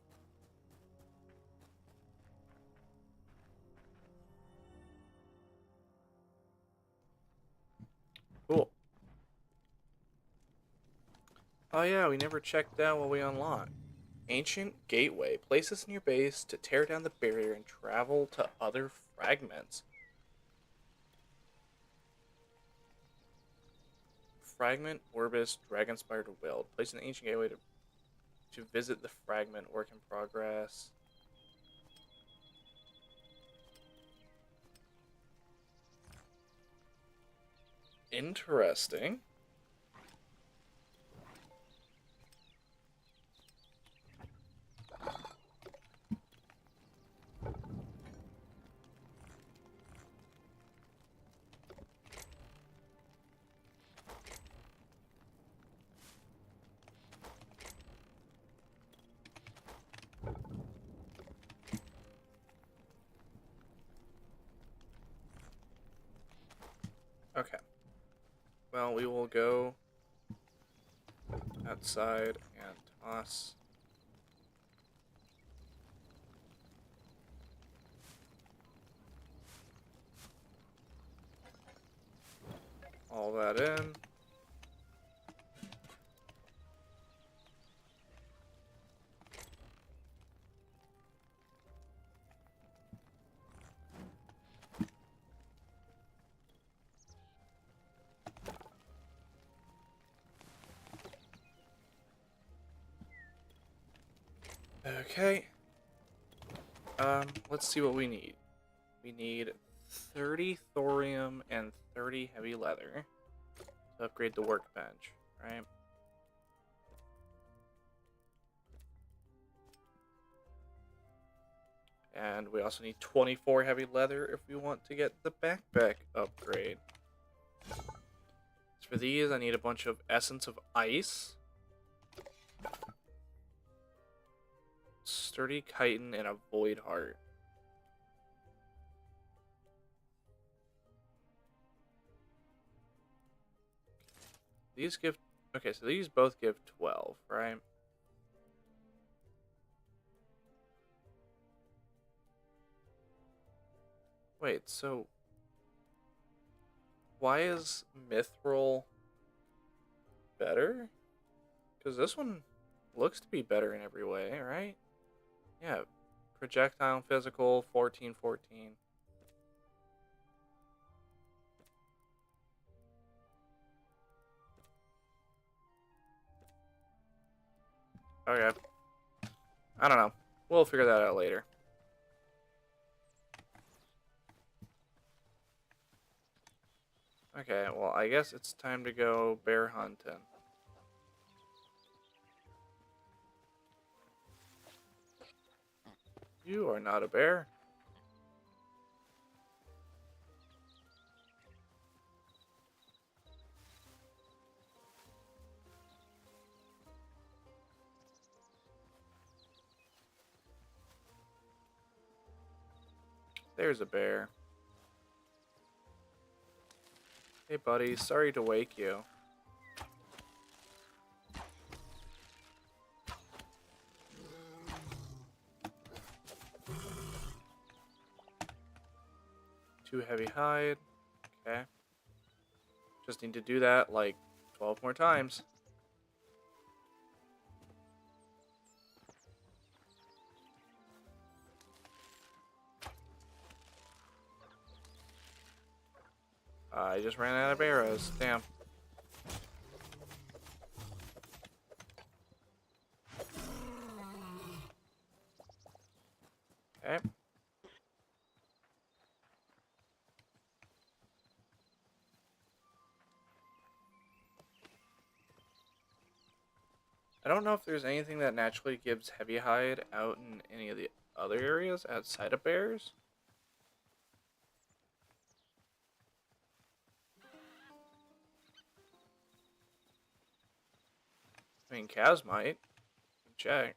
Cool. Oh yeah, we never checked out what we unlocked. Ancient Gateway. Place this in your base to tear down the barrier and travel to other fragments. Fragment, Orbis, Dragon-Spired Wild. Place an Ancient Gateway to visit the fragment. Work in progress. Interesting. Okay. Well, we will go outside and toss all that in. Okay. Let's see what we need. We need 30 thorium and 30 heavy leather to upgrade the workbench, right? And we also need 24 heavy leather if we want to get the backpack upgrade. For these, I need a bunch of Essence of Ice, Sturdy Chitin, and a Void Heart. These give... Okay, so these both give 12, right? Wait, so... Why is Mithril better? Because this one looks to be better in every way, right? Yeah. Projectile physical, 14/14. Okay. I don't know. We'll figure that out later. Okay, well, I guess it's time to go bear hunting. You are not a bear. There's a bear. Hey, buddy. Sorry to wake you. Too heavy hide. Okay. Just need to do that like 12 more times. I just ran out of arrows. Damn. Okay. I don't know if there's anything that naturally gives heavy hide out in any of the other areas outside of bears. I mean, cows might. Check.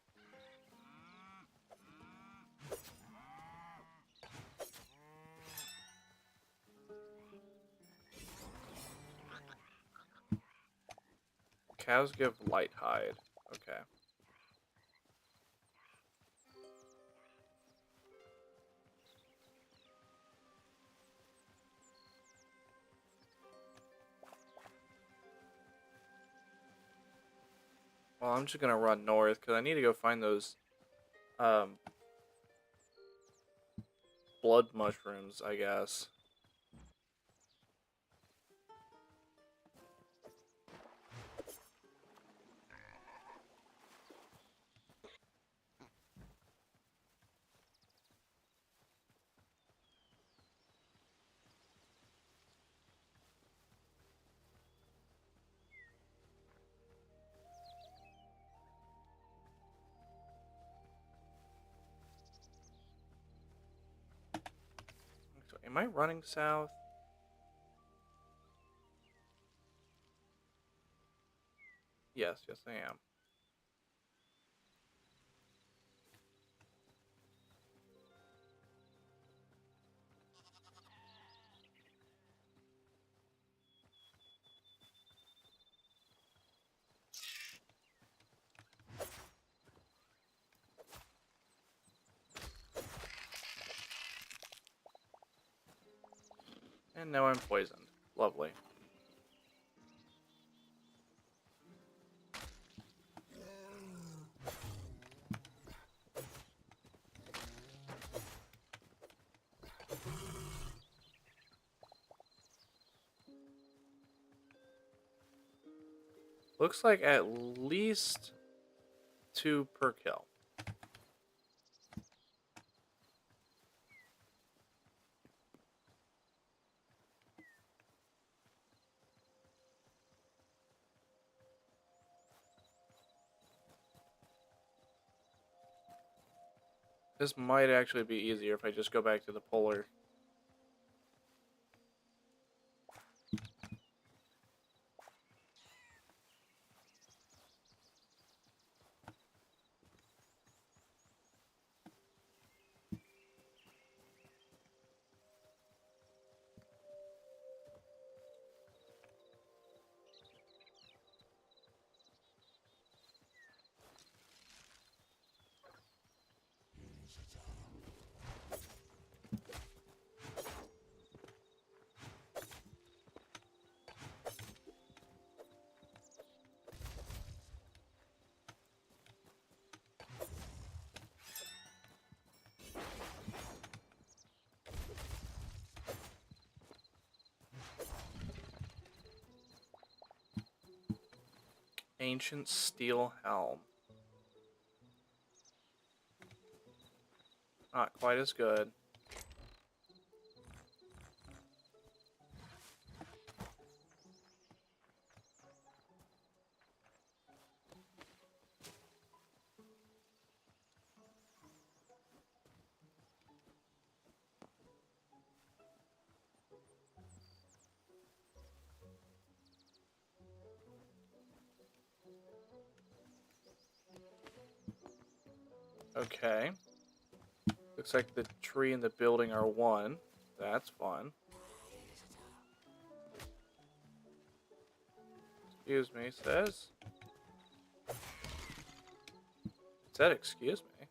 Cows give light hide. Okay. Well, I'm just gonna run north because I need to go find those um, blood mushrooms, I guess. So, am I running south? Yes, yes, I am. And now I'm poisoned. Lovely. Looks like at least 2 per kill. This might actually be easier if I just go back to the polar. Ancient steel helm. Not quite as good. Okay. Looks like the tree and the building are one. That's fun. Excuse me, says. Said excuse me.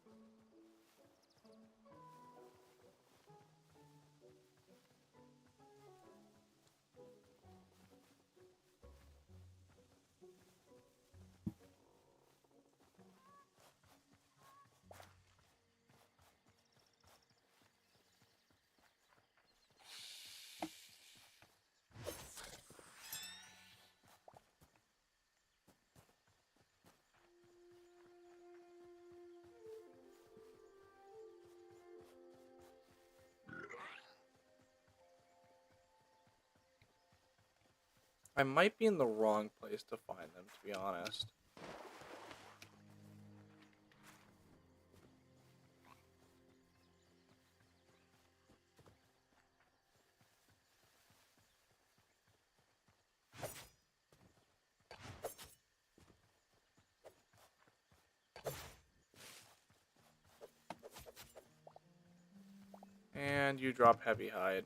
I might be in the wrong place to find them, to be honest. And you drop heavy hide.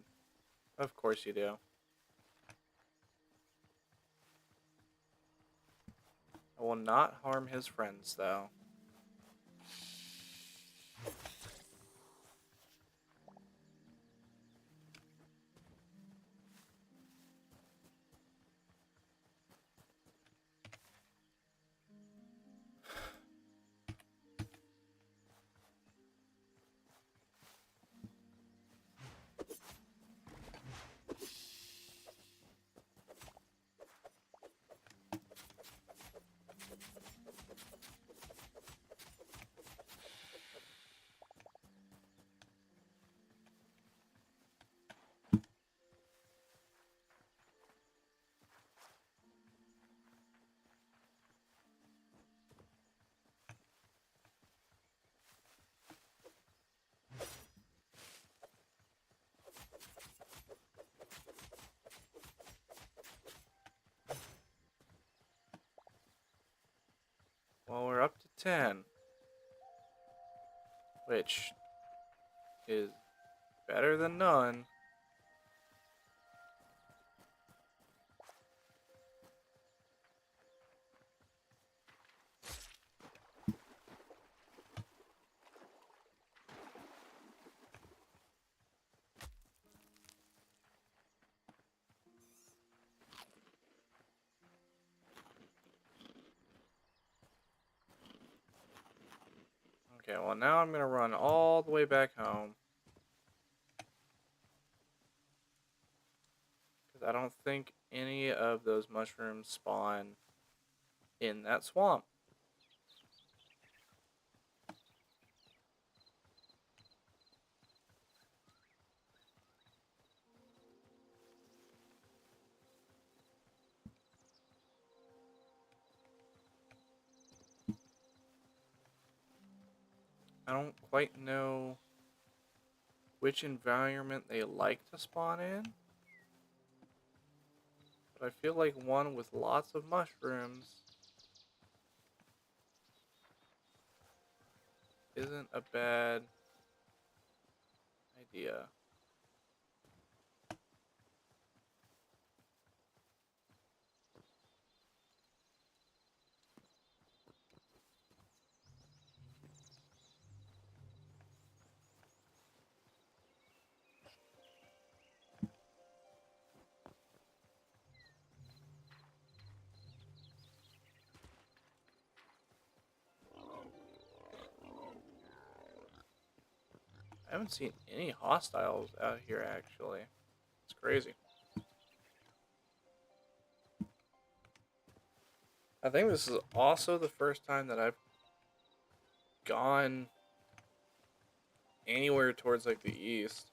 Of course you do. I will not harm his friends, though. Well, we're up to 10. Which is better than none. Okay, well now I'm gonna run all the way back home. Because I don't think any of those mushrooms spawn in that swamp. I don't quite know which environment they like to spawn in. But I feel like one with lots of mushrooms isn't a bad idea. I haven't seen any hostiles out here actually. It's crazy. I think this is also the first time that I've gone anywhere towards like the east.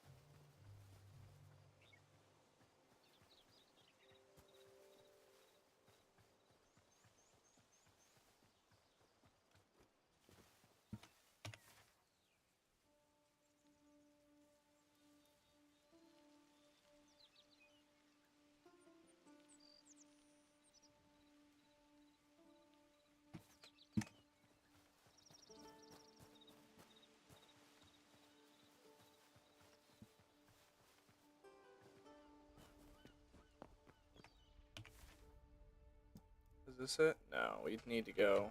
Is this it? No, we need to go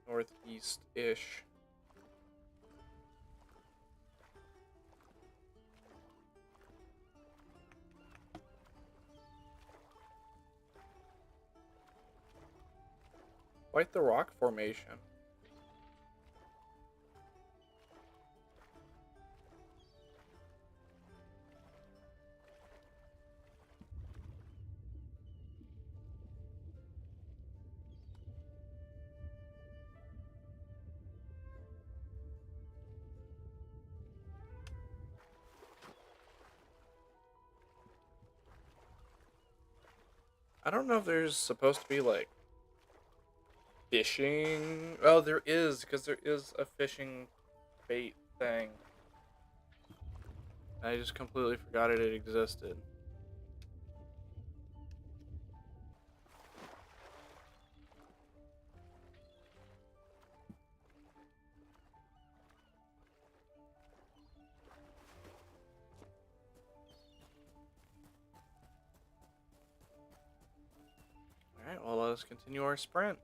northeast-ish. Quite the rock formation. I don't know if there's supposed to be like fishing. Oh, there is, because there is a fishing bait thing. I just completely forgot it existed. Alright, well, let us continue our sprint.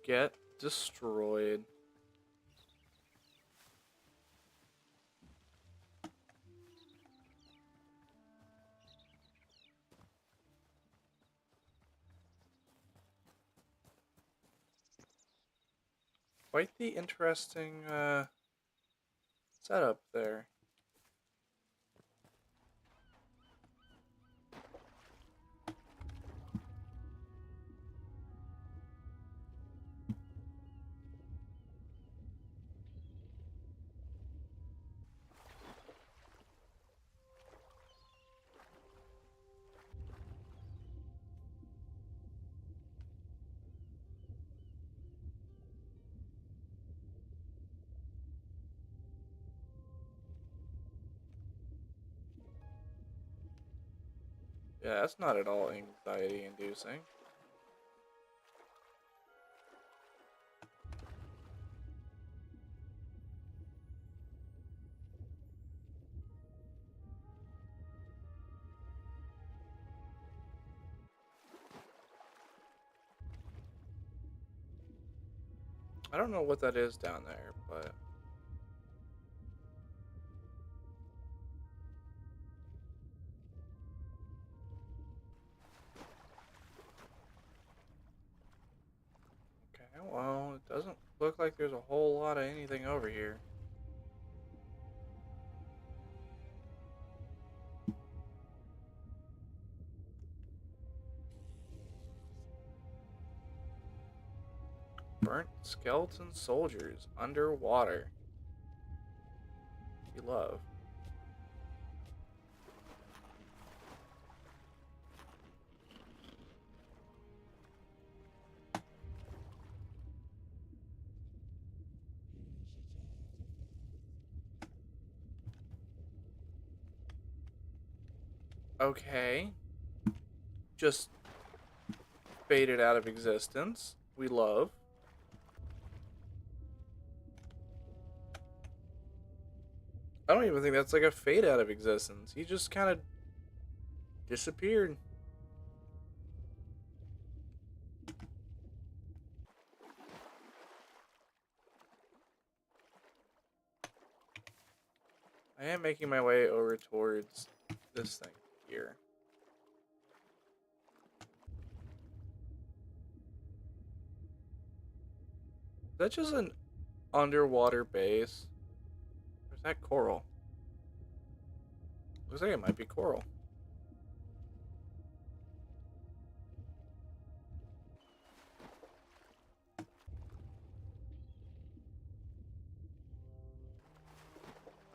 Get destroyed. Quite the interesting setup there. Yeah, that's not at all anxiety inducing. I don't know what that is down there, but okay, well, it doesn't look like there's a whole lot of anything over here. Burnt skeleton soldiers underwater. You love. Okay. Just faded out of existence. We love. I don't even think that's like a fade out of existence. He just kind of disappeared. I am making my way over towards this thing here. Is that just an underwater base? Or is that coral? Looks like it might be coral.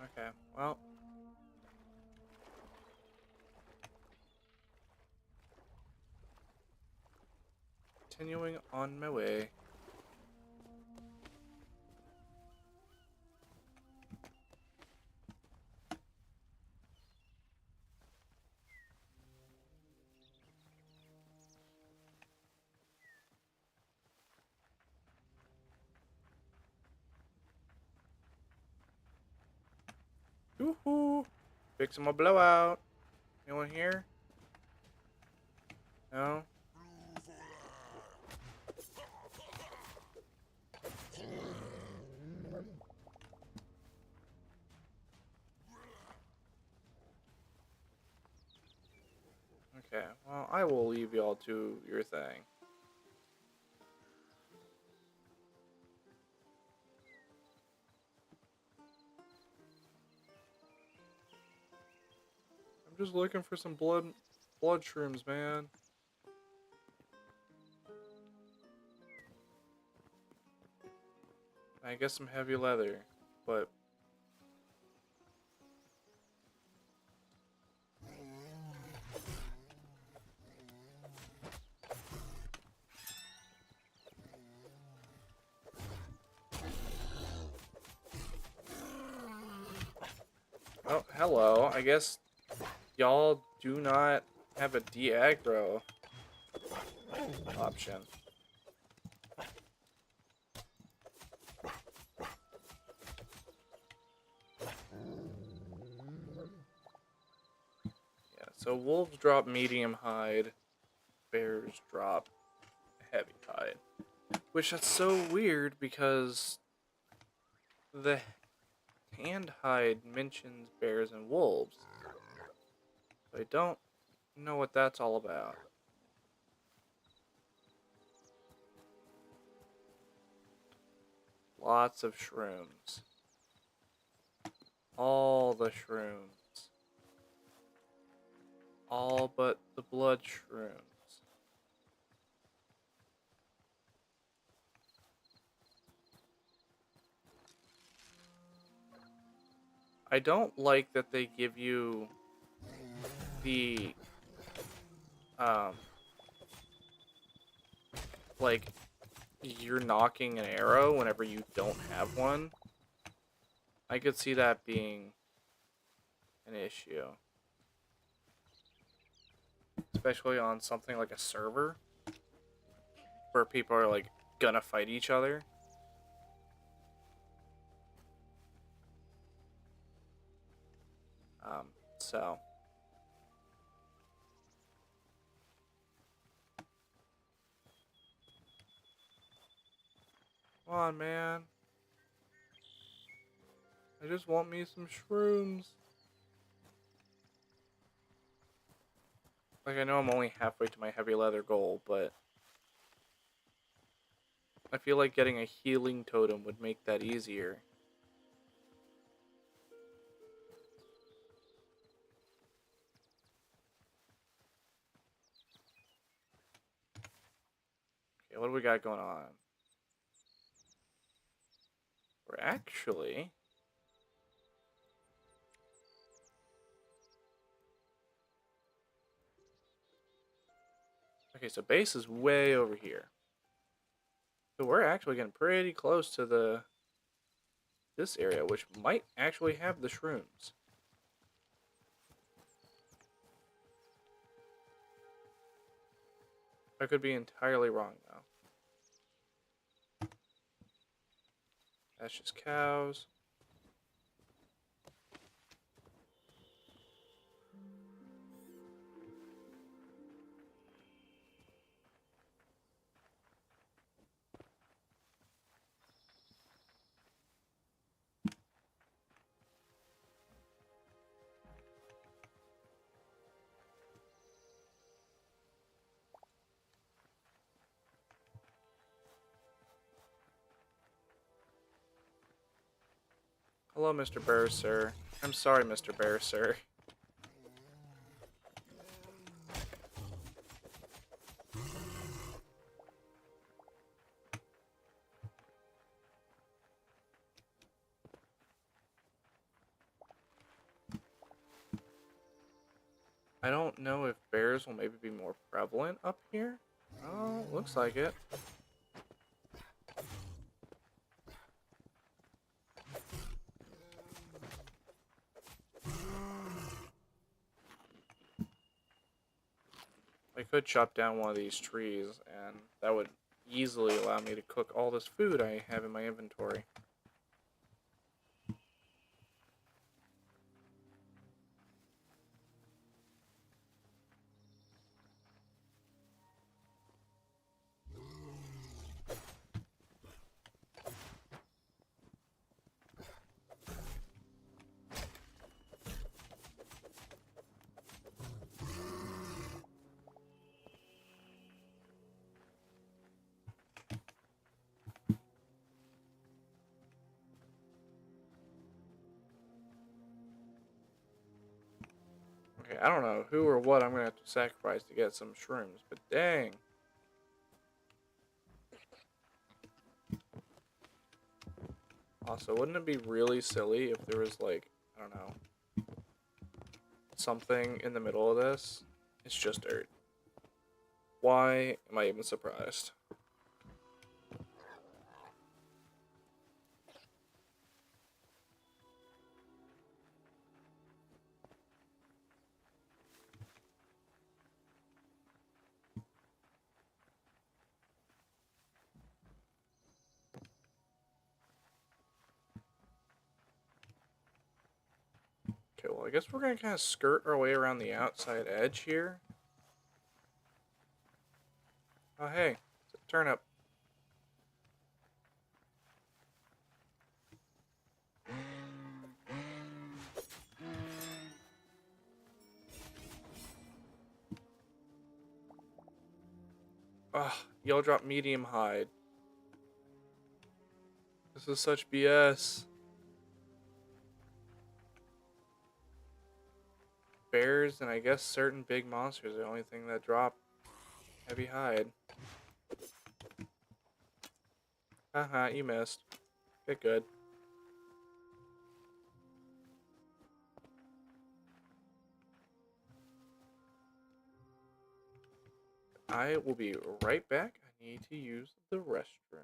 Okay, well. Continuing on my way. Woohoo! Fixing my blowout. Anyone here? No? Okay, well, I will leave y'all to your thing. I'm just looking for some blood shrooms, man. I guess some heavy leather, but oh, hello. I guess y'all do not have a de-aggro option. Yeah, so wolves drop medium hide, bears drop heavy hide. Which that's so weird because the hand hide mentions bears and wolves. I don't know what that's all about. Lots of shrooms. All the shrooms. All but the blood shrooms. I don't like that they give you the like you're knocking an arrow whenever you don't have one. I could see that being an issue. Especially on something like a server where people are like gonna fight each other. So come on, man. I just want me some shrooms. Like, I know I'm only halfway to my heavy leather goal, but I feel like getting a healing totem would make that easier. Okay, what do we got going on? We're actually... Okay, so base is way over here. So we're actually getting pretty close to this area, which might actually have the shrooms. I could be entirely wrong, though. That's just cows. Hello, Mr. Bear, sir. I'm sorry, Mr. Bear, sir. I don't know if bears will maybe be more prevalent up here. Oh, looks like it. I could chop down one of these trees, and that would easily allow me to cook all this food I have in my inventory. Okay, I don't know who or what I'm gonna have to sacrifice to get some shrooms, but dang. Also, wouldn't it be really silly if there was, like, I don't know, something in the middle of this? It's just dirt. Why am I even surprised? Okay, well, I guess we're gonna kind of skirt our way around the outside edge here. Oh, hey, it's a turnip. Ugh, yellow drop medium hide. This is such BS. Bears and I guess certain big monsters are the only thing that drop heavy hide. Haha, you missed. Get good. I will be right back. I need to use the restroom.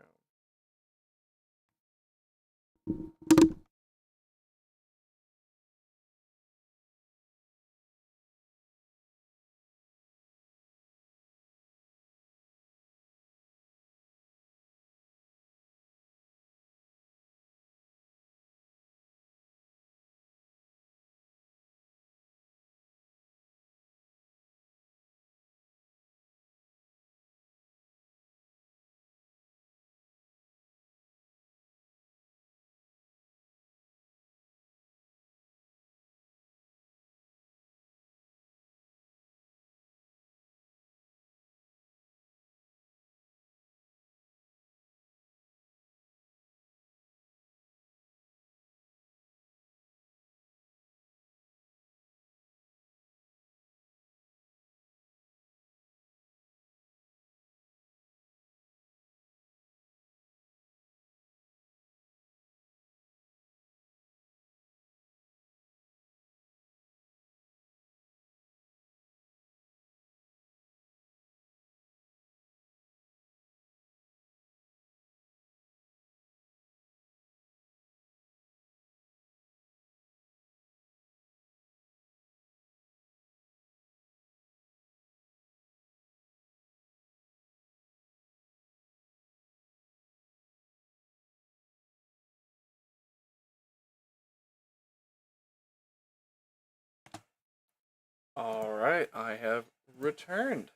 Alright, I have returned.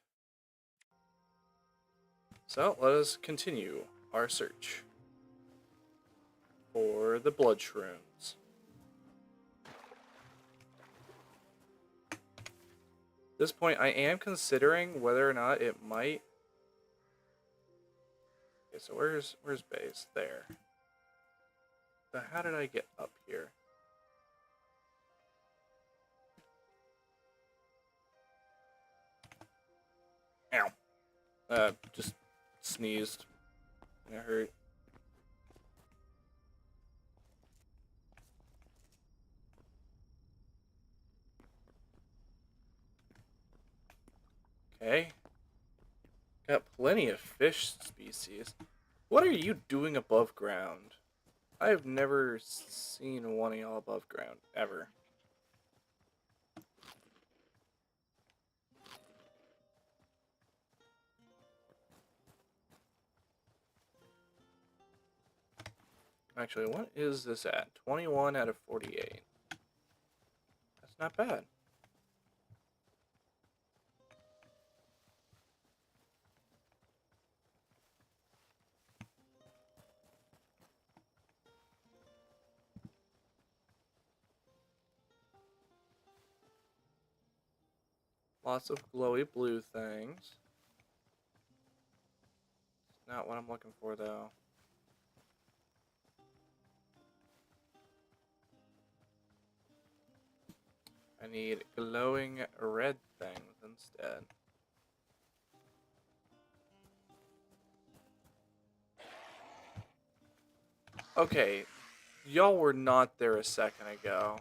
So let us continue our search for the blood shrooms. At this point, I am considering whether or not it might. Okay, so where's base? There. But how did I get up here? Ow. Just sneezed. It hurt. Okay. Got plenty of fish species. What are you doing above ground? I've never seen one of y'all above ground, ever. Actually, what is this at? 21 out of 48. That's not bad. Lots of glowy blue things. Not what I'm looking for, though. I need glowing red things instead. Okay, y'all were not there a second ago.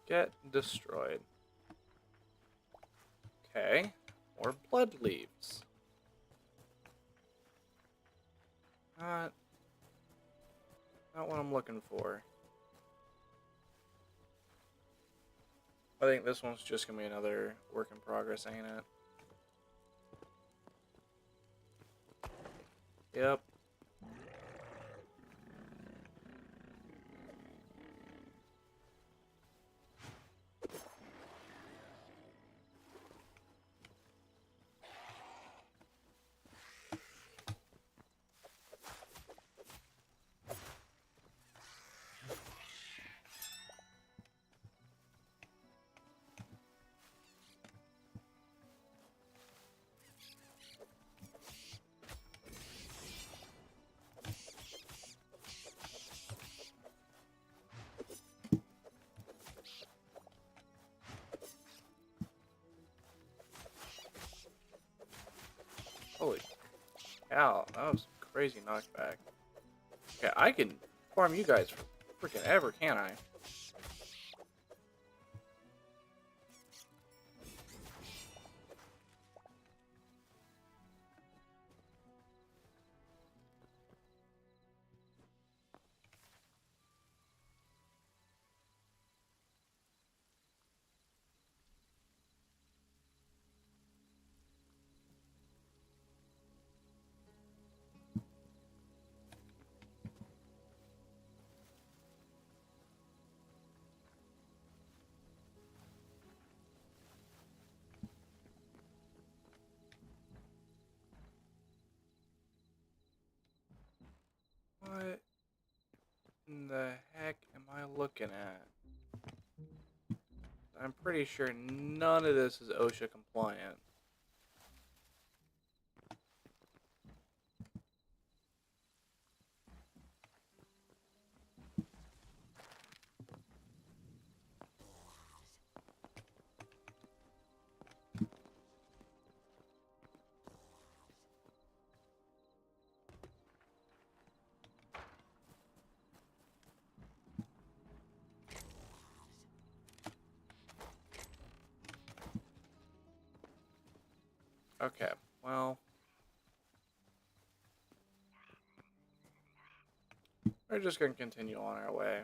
Get destroyed. Okay, more blood leaves. Not what I'm looking for. I think this one's just gonna be another work in progress, ain't it? Yep. Holy cow, that was a crazy knockback. Okay, I can farm you guys for freaking ever, can't I? What in the heck am I looking at? I'm pretty sure none of this is OSHA compliant. Okay, well, we're just gonna continue on our way.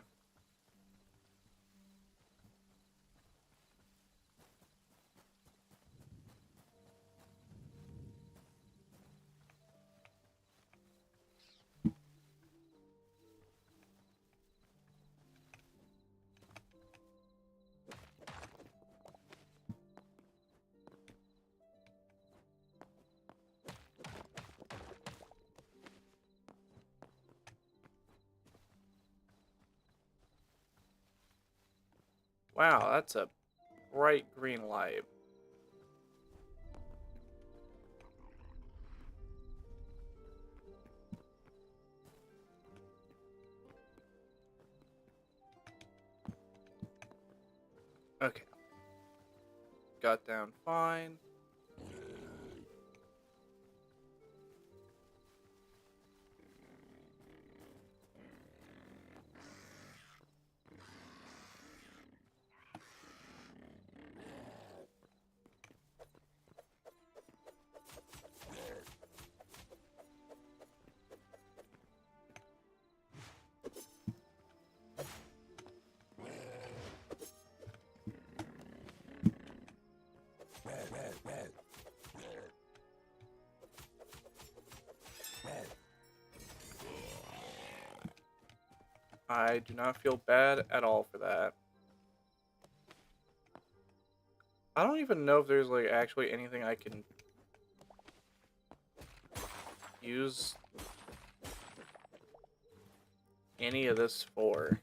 Wow, that's a bright green light. Okay. Got down fine. I do not feel bad at all for that. I don't even know if there's like actually anything I can use any of this for.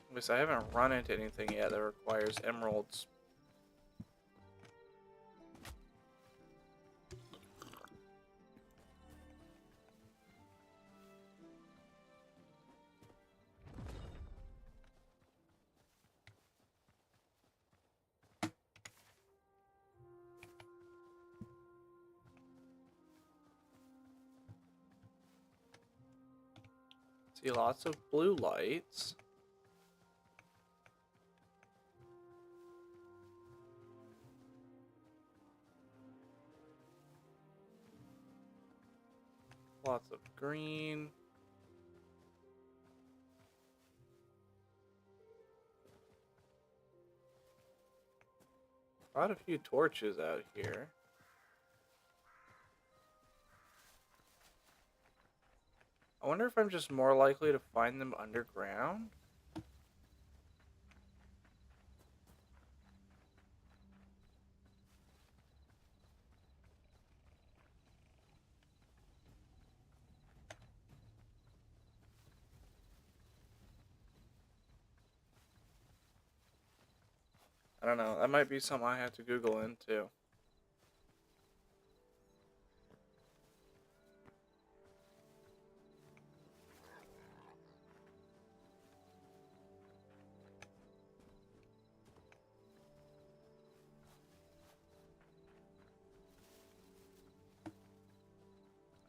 At least I haven't run into anything yet that requires emeralds. See lots of blue lights. Lots of green. Quite a few torches out here. I wonder if I'm just more likely to find them underground? I don't know. That might be something I have to Google into.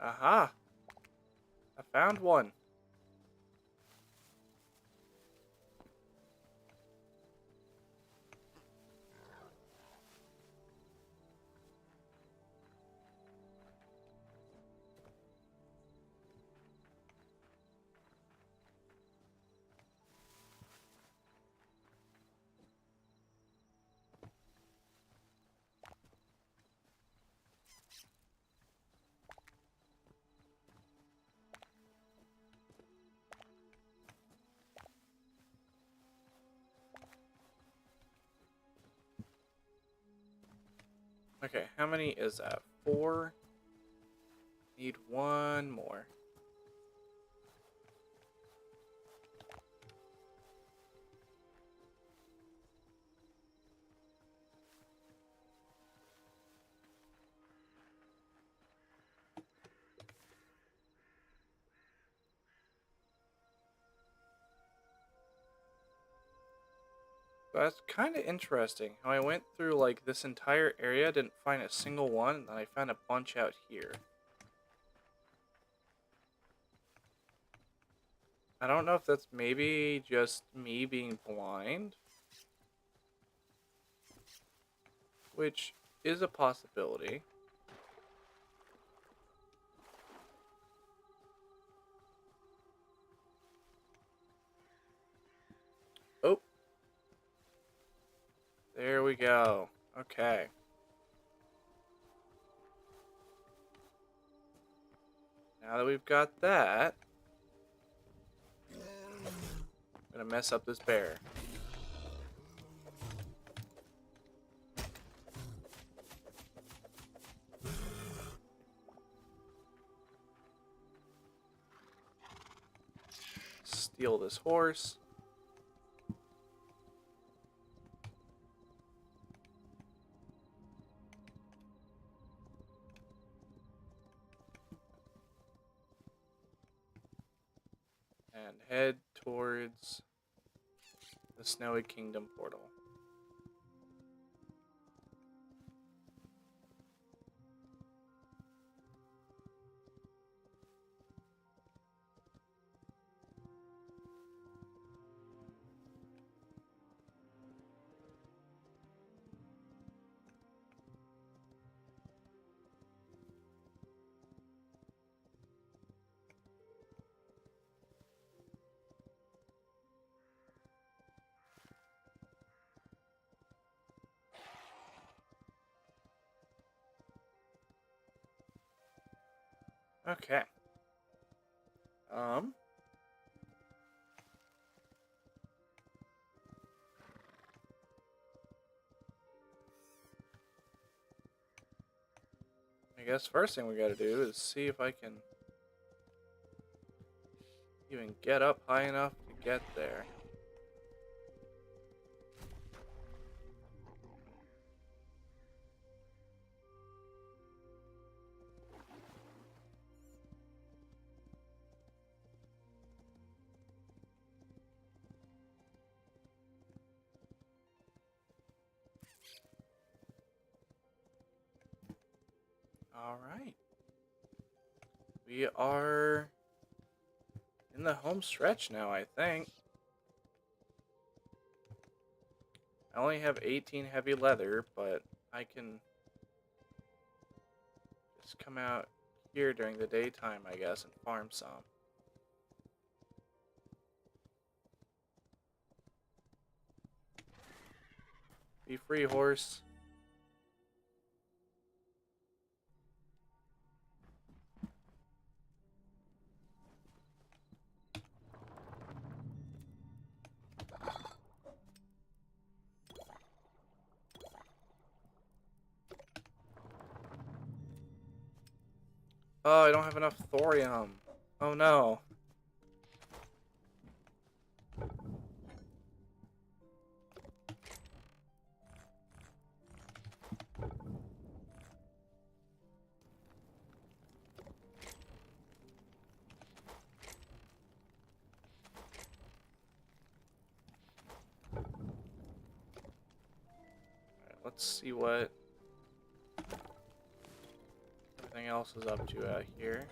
Aha! I found one. Okay, how many is that? 4? Need one more. That's kind of interesting how I went through like this entire area, didn't find a single one, and then I found a bunch out here. I don't know if that's maybe just me being blind, which is a possibility. Oh, there we go. Okay. Now that we've got that, I'm gonna mess up this bear. steal this horse. And head towards the Snowy Kingdom portal. Okay. I guess first thing we gotta do is see if I can even get up high enough to get there. Alright. We are in the home stretch now, I think. I only have 18 heavy leather, but I can just come out here during the daytime, I guess, and farm some. Be free, horse. Oh, I don't have enough thorium. Oh no. Let's see what everything else is up to out here.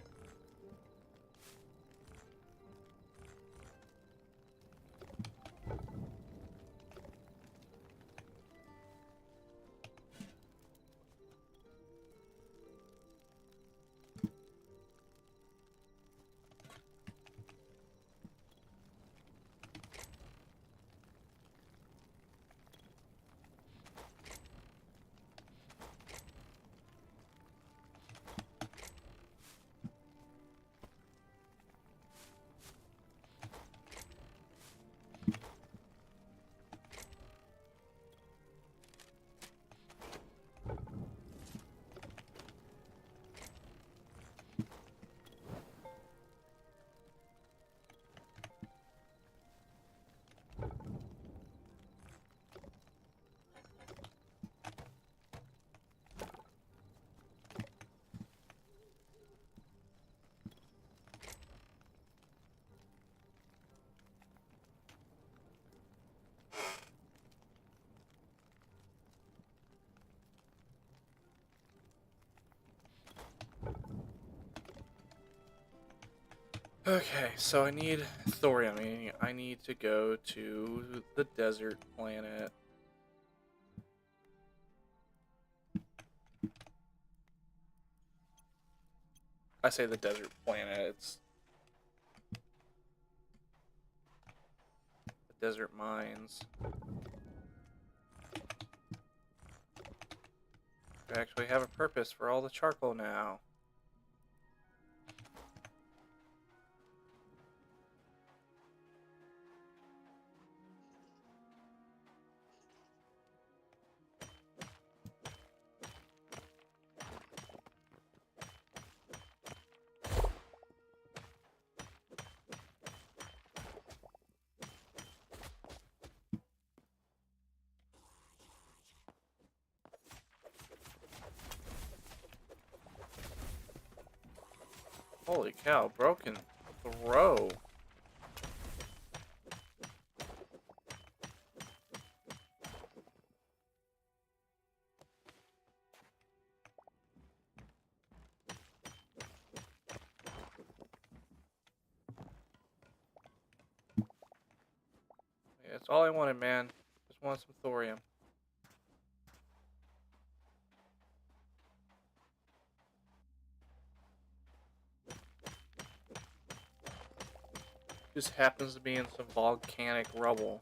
Okay, so I need thorium. I need to go to the desert planet. I say the desert planet, it's the desert mines. I actually have a purpose for all the charcoal now. Holy cow, broken throw. Yeah, that's all I wanted, man. Just want some thorium. Just happens to be in some volcanic rubble.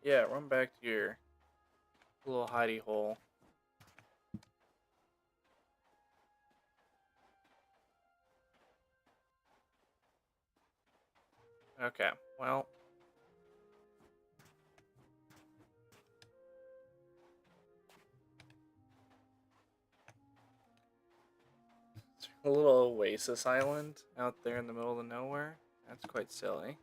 Yeah, run back to your little hidey hole. Okay, well. It's a little oasis island out there in the middle of nowhere. That's quite silly.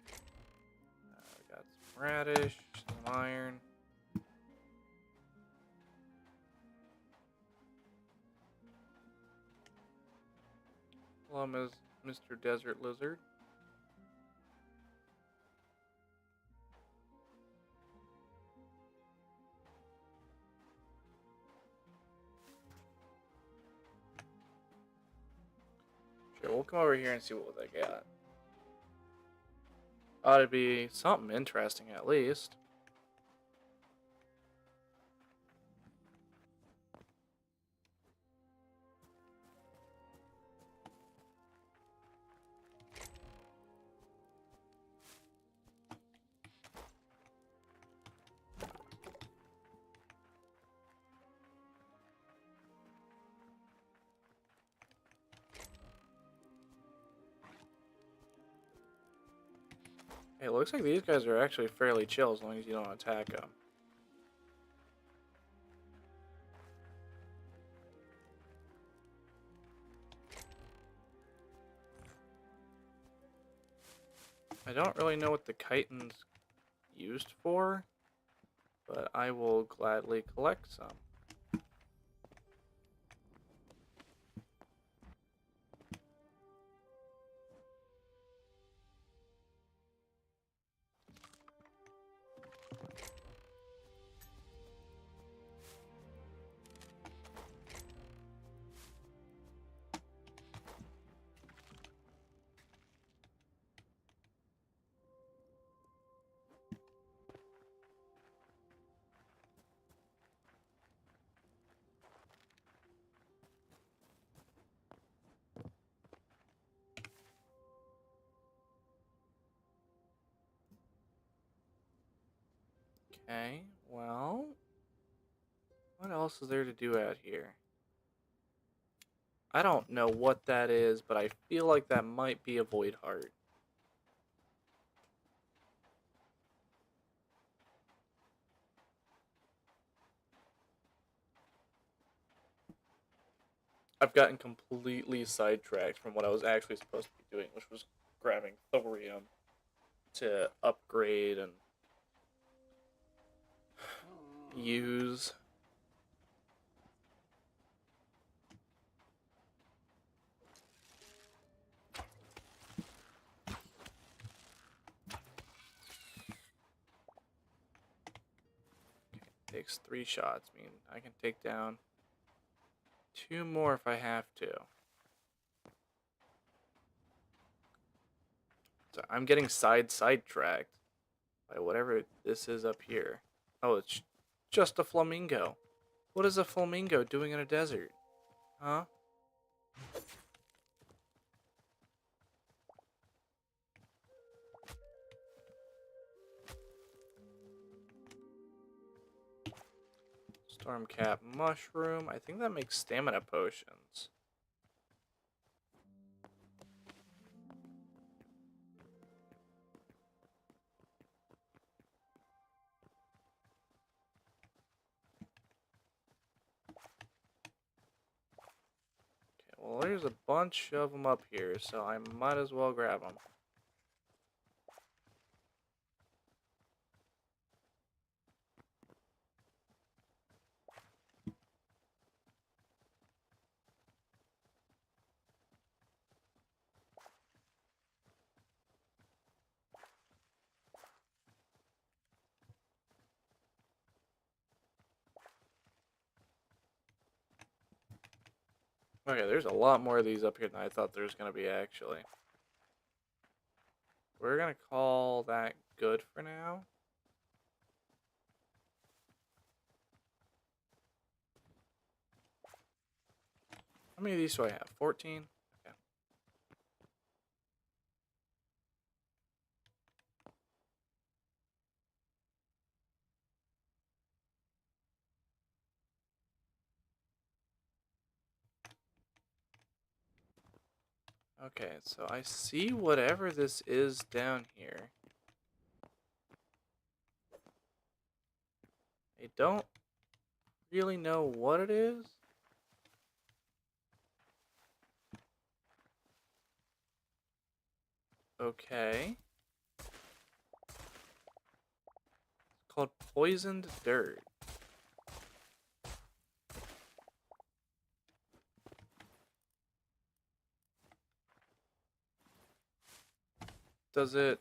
We got some radish, some iron. Hello, Mr. Desert Lizard. Sure, we'll come over here and see what they got. Ought to be something interesting at least. Hey, it looks like these guys are actually fairly chill as long as you don't attack them. I don't really know what the chitin's used for, but I will gladly collect some. Okay, well, what else is there to do out here? I don't know what that is, but I feel like that might be a void heart. I've gotten completely sidetracked from what I was actually supposed to be doing, which was grabbing thorium to upgrade and use. Takes 3 shots. I mean, I can take down 2 more if I have to. So I'm getting sidetracked by whatever this is up here. Oh, it's just a flamingo. What is a flamingo doing in a desert? Huh? Stormcap mushroom. I think that makes stamina potions. Okay, well, there's a bunch of them up here, so I might as well grab them. Okay, there's a lot more of these up here than I thought there was going to be, actually. We're going to call that good for now. How many of these do I have? 14? Okay. Okay, so I see whatever this is down here. I don't really know what it is. Okay. It's called poisoned dirt. Does it...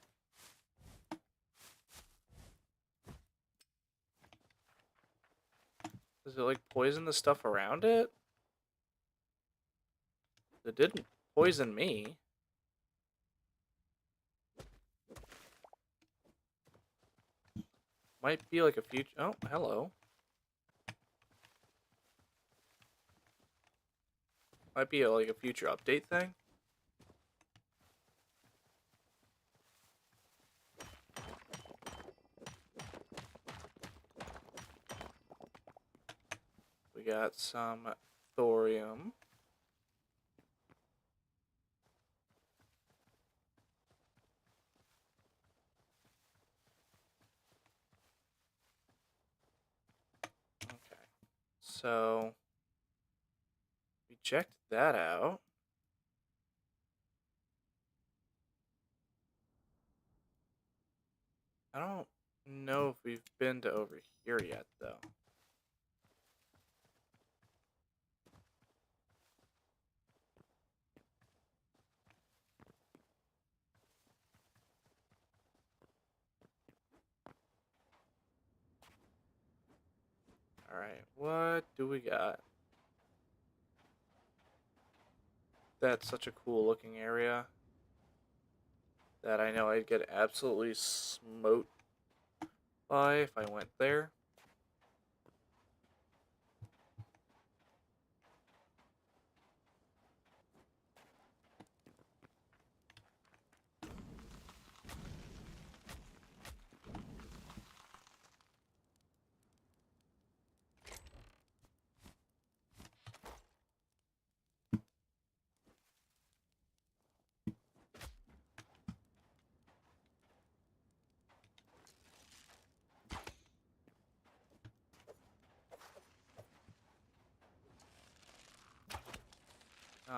Does it, like, poison the stuff around it? It didn't poison me. Might be like a future... Oh, hello. Might be like a future update thing. We got some thorium. Okay. So... we checked that out. I don't know if we've been to over here yet, though. Alright, what do we got? That's such a cool looking area that I know I'd get absolutely smote by if I went there.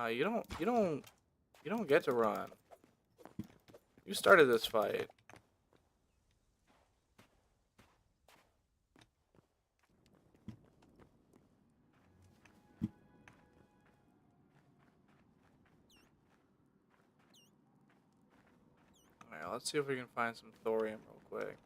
You don't get to run. You started this fight. Alright, let's see if we can find some thorium real quick.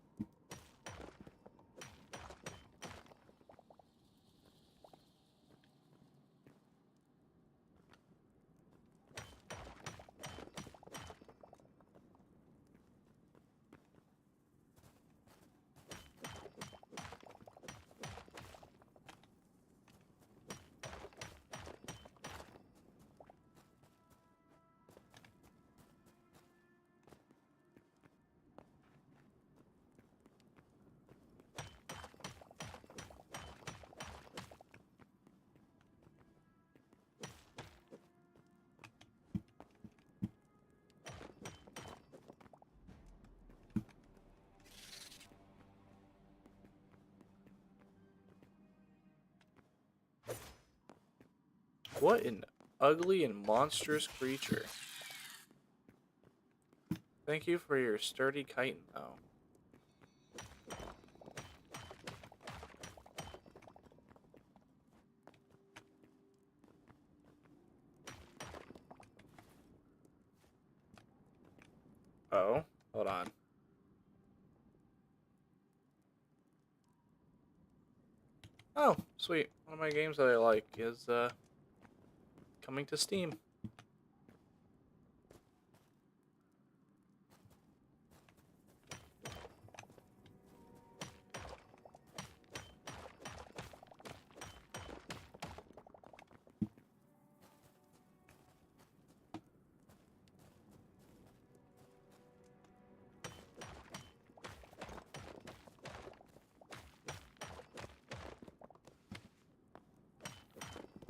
What an ugly and monstrous creature. Thank you for your sturdy chitin, though. Oh, hold on. Oh, sweet. One of my games that I like is coming to Steam.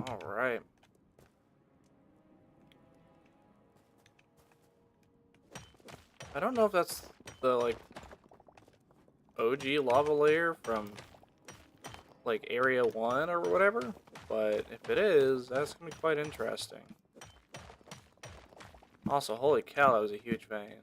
All right. I don't know if that's the like OG lava layer from like Area 1 or whatever, but if it is, that's gonna be quite interesting. Also, holy cow, that was a huge vein.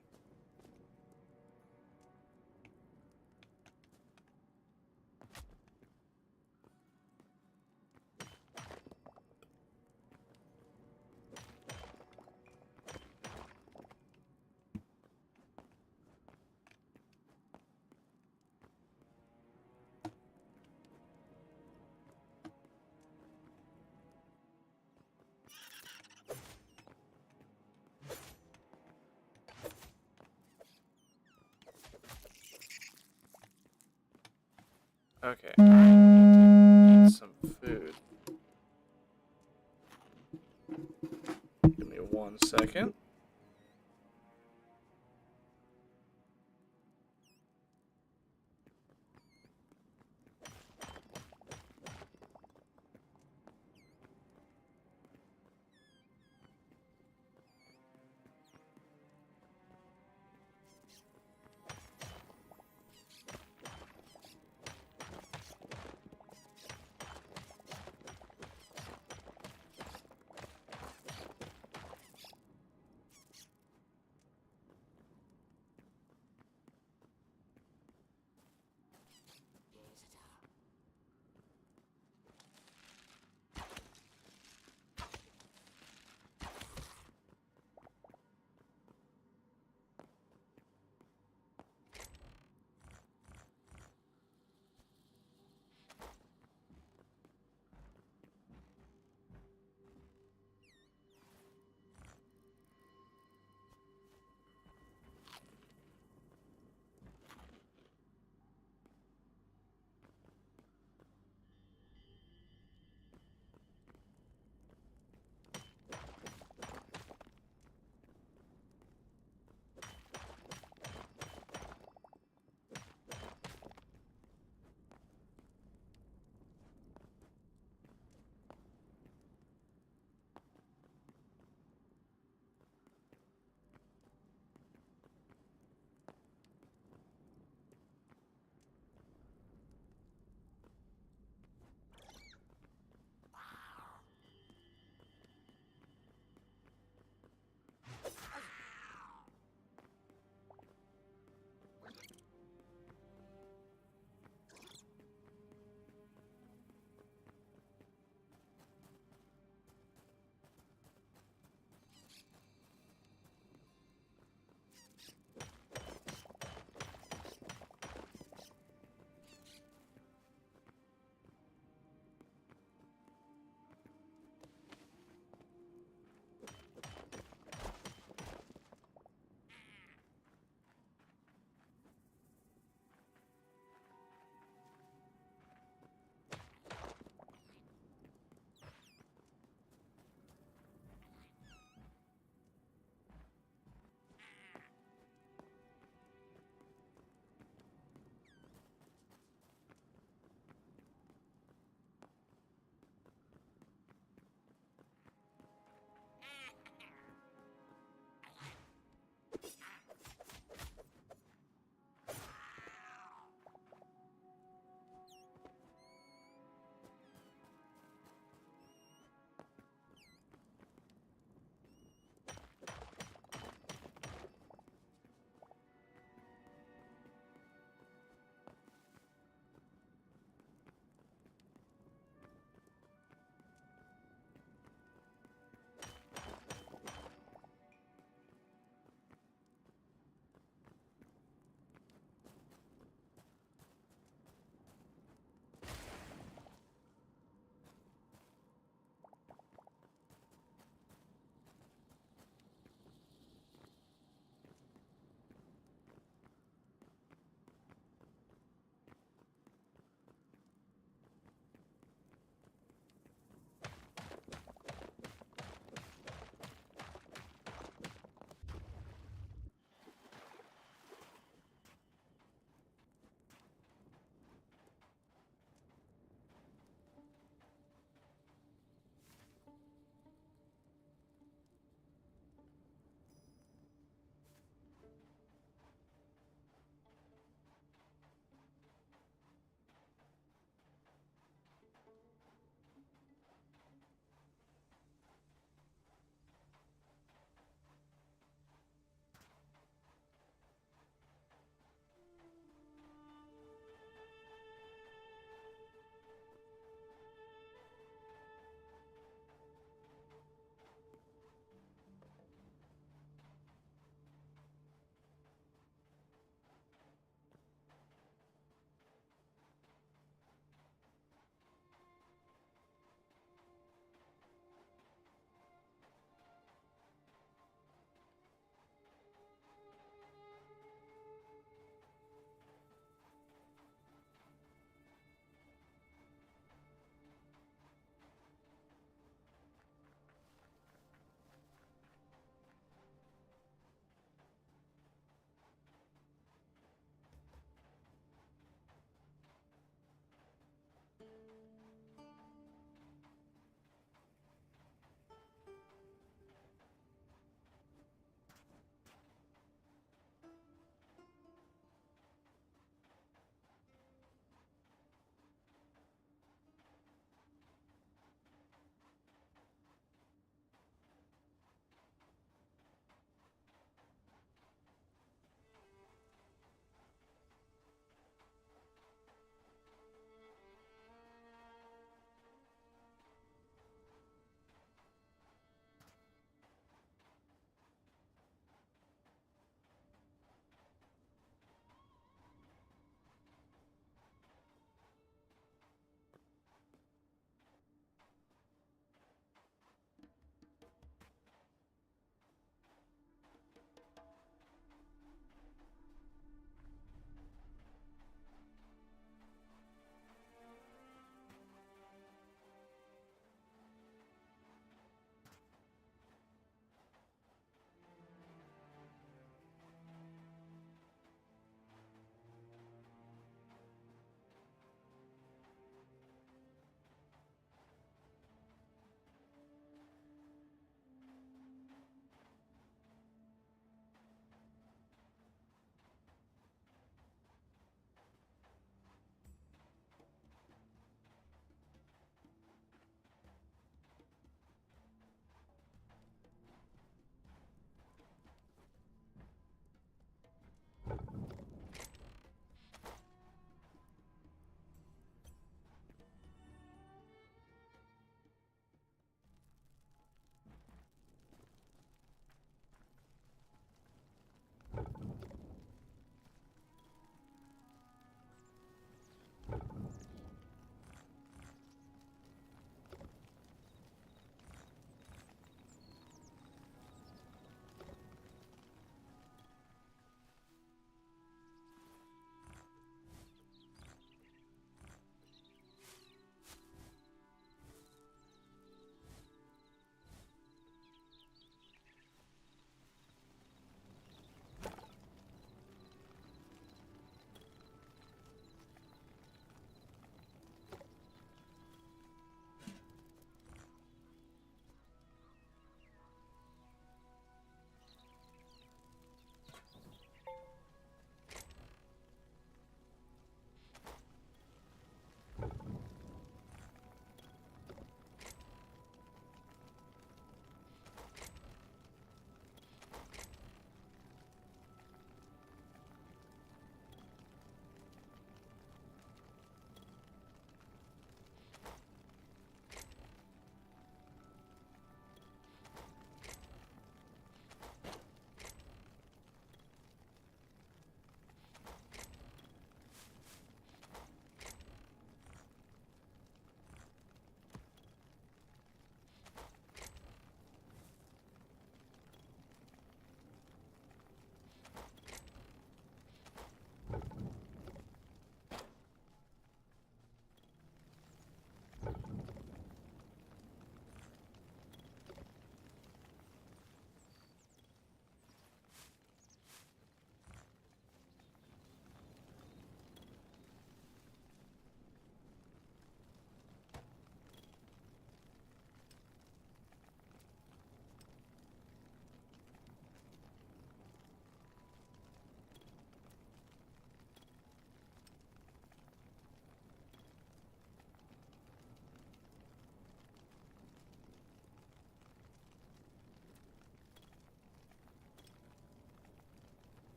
Okay, I need to eat some food. Give me 1 second.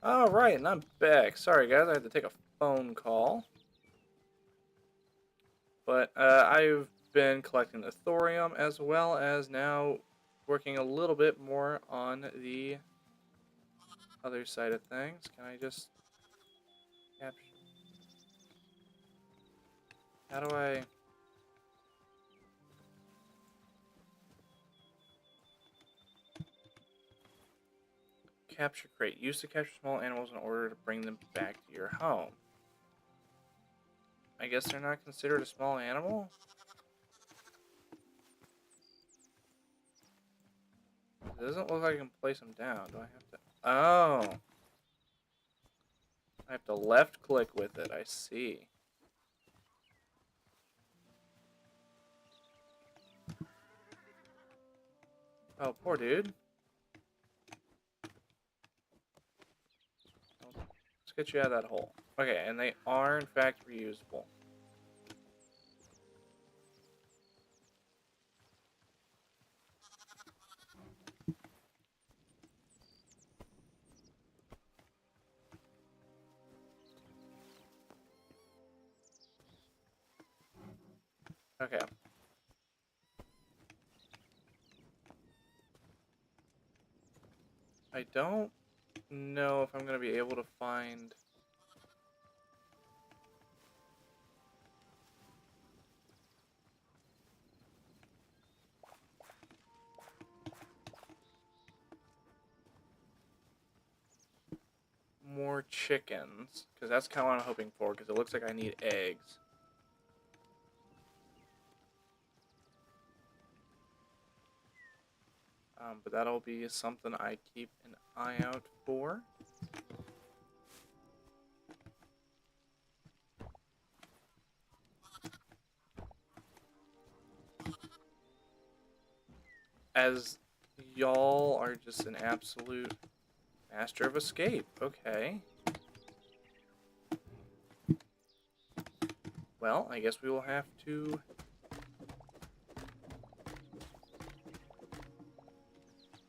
Alright, and I'm back. Sorry guys, I had to take a phone call. But I've been collecting the thorium as well as now working a little bit more on the other side of things. Can I just capture? How do I... Capture crate. Use to capture small animals in order to bring them back to your home. I guess they're not considered a small animal? It doesn't look like I can place them down. Do I have to... Oh! I have to left click with it. I see. Oh, poor dude. Let's get you out of that hole. Okay, and they are in fact reusable. Okay. I don't know if I'm going to be able to find... more chickens, because that's kind of what I'm hoping for, because it looks like I need eggs. But that'll be something I keep an eye out for. As y'all are just an absolute master of escape. Okay. Well, I guess we will have to...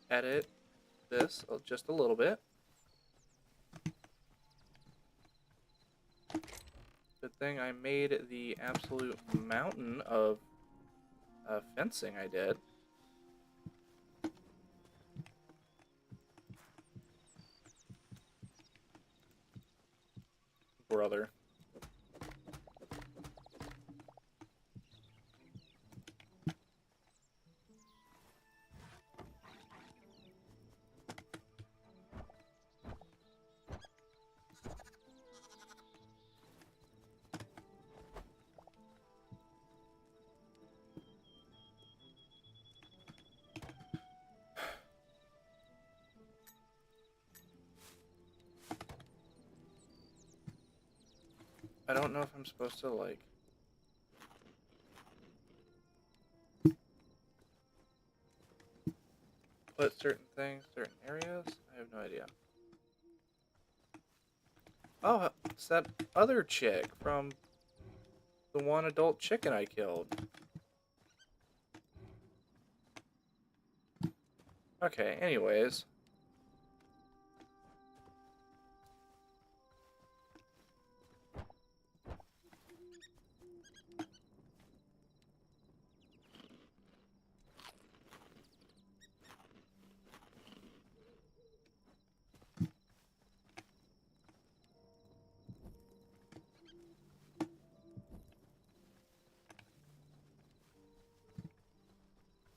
edit this just a little bit. Good thing I made the absolute mountain of fencing I did. Brother. I don't know if I'm supposed to, like... put certain things, certain areas? I have no idea. Oh, it's that other chick from the one adult chicken I killed. Okay, anyways.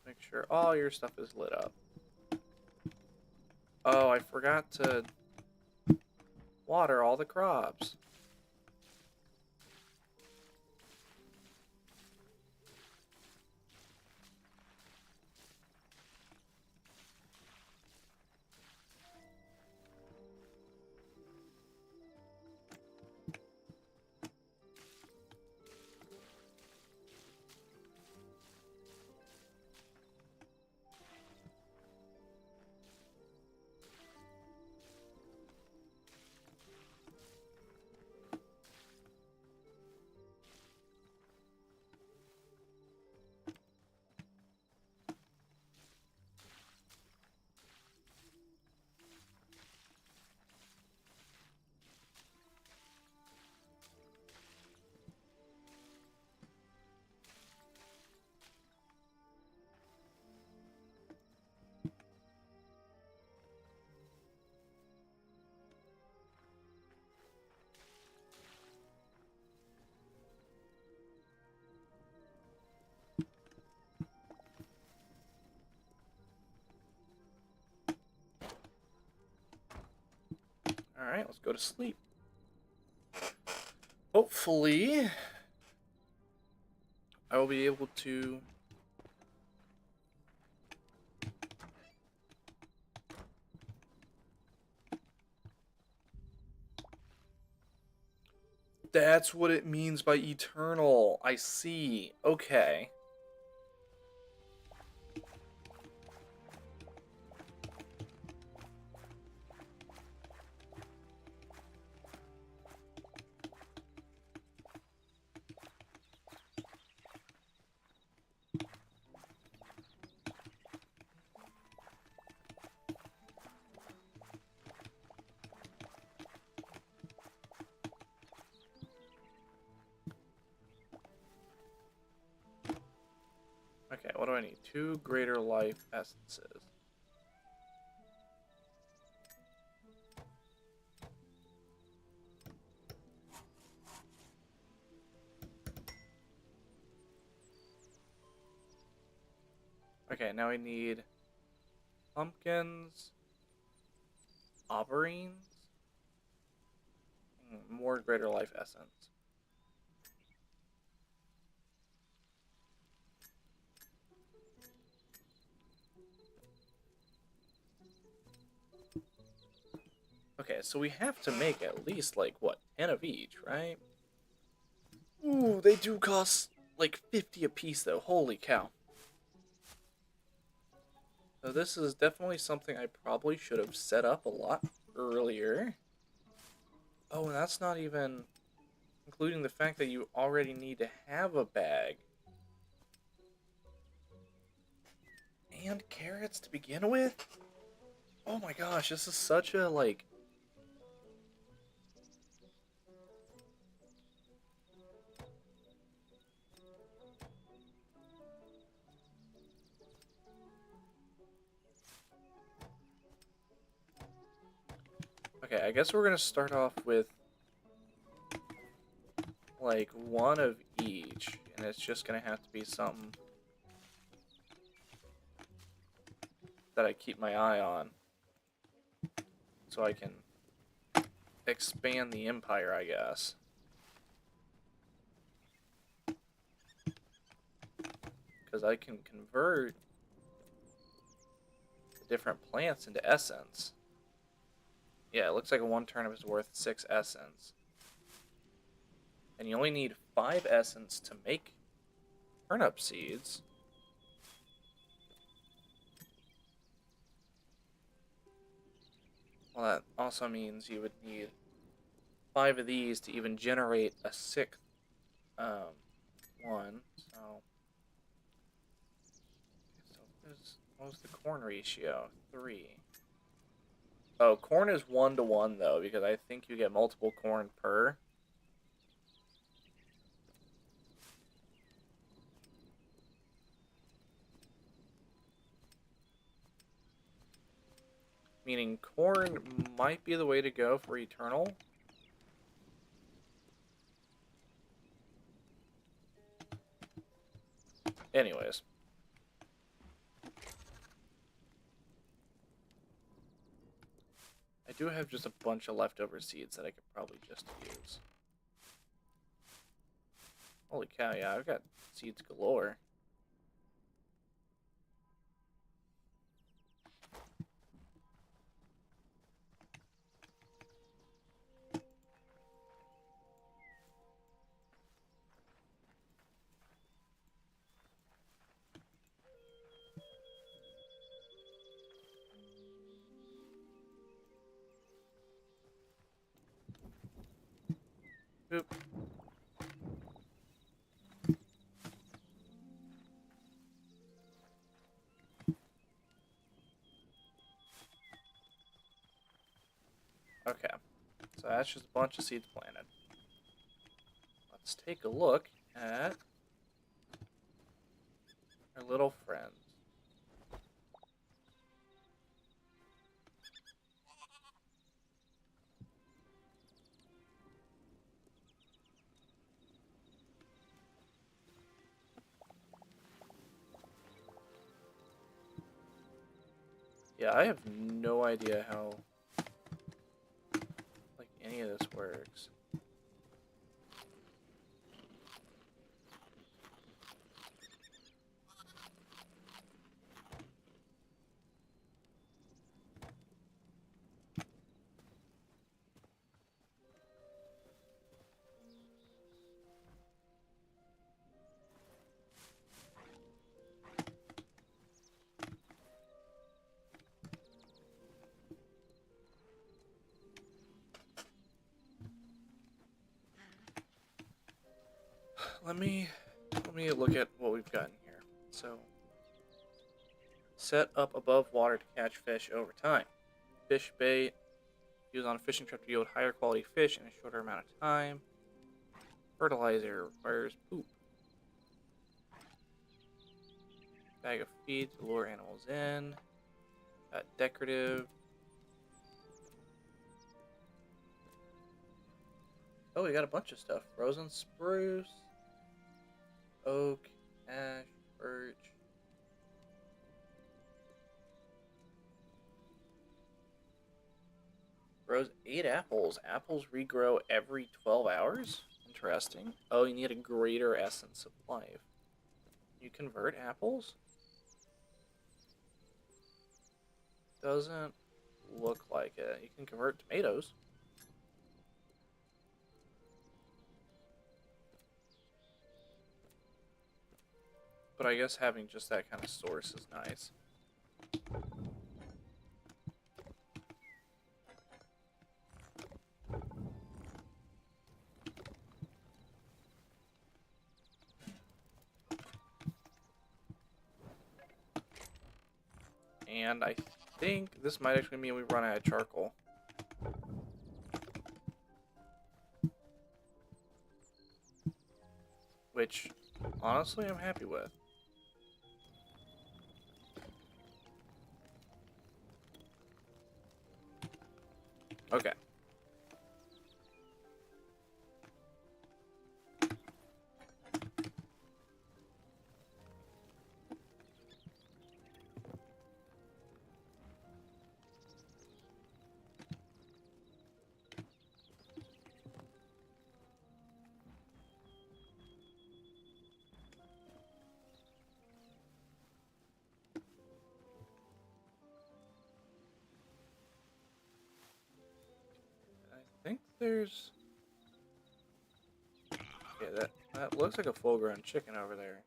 Make sure all your stuff is lit up. Oh, I forgot to water all the crops. Alright, let's go to sleep. Hopefully, I will be able to... That's what it means by eternal. I see. Okay. Okay, what do I need? 2 greater life essences. Okay, now I need pumpkins, aubergines, more greater life essence. Okay, so we have to make at least, like, what, 10 of each, right? Ooh, they do cost, like, 50 a piece, though. Holy cow. So this is definitely something I probably should have set up a lot earlier. Oh, and that's not even including the fact that you already need to have a bag. And carrots to begin with? Oh my gosh, this is such a, like... Okay, I guess we're gonna start off with, like, 1 of each, and it's just gonna have to be something that I keep my eye on, so I can expand the empire, I guess. Because I can convert the different plants into essence. Yeah, it looks like a 1 turnip is worth 6 essence. And you only need 5 essence to make turnip seeds. Well, that also means you would need 5 of these to even generate a 6th one. So what was the corn ratio? 3. Oh, corn is 1 to 1 though, because I think you get multiple corn per. Meaning corn might be the way to go for eternal. Anyways. I do have just a bunch of leftover seeds that I could probably just use. Holy cow, yeah, I've got seeds galore. Oop. Okay, so that's just a bunch of seeds planted. Let's take a look at our little friends. Yeah, I have no idea how works. Let me look at what we've got in here. So, set up above water to catch fish over time. Fish bait used on a fishing trip to yield higher quality fish in a shorter amount of time. Fertilizer requires poop. Bag of feed to lure animals in. Got decorative. Oh, we got a bunch of stuff. Frozen spruce, oak, ash, birch. Grows 8 apples. Apples regrow every 12 hours? Interesting. Oh, you need a greater essence of life. You convert apples? Doesn't look like it. You can convert tomatoes. But I guess having just that kind of source is nice. And I think this might actually mean we run out of charcoal. Which, honestly, I'm happy with. Okay. I think there's... Yeah, that looks like a full-grown chicken over there.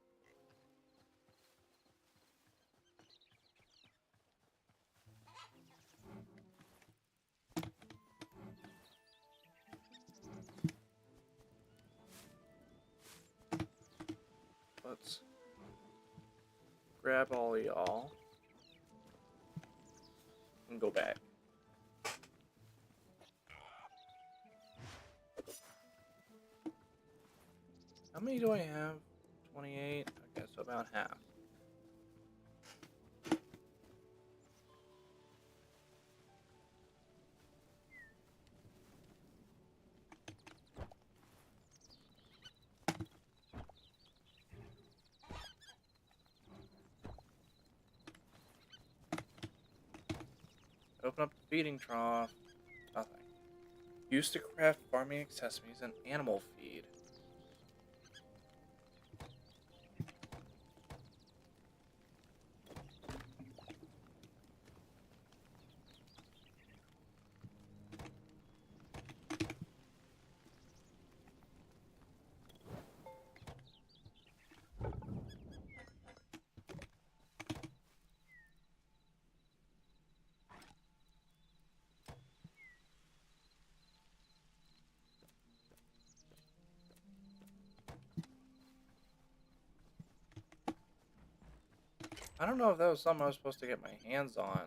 Let's grab all y'all and go back. How many do I have? 28? Okay, so about half. Open up the feeding trough. Nothing. Used to craft farming accessories and animal feed. I don't know if that was something I was supposed to get my hands on.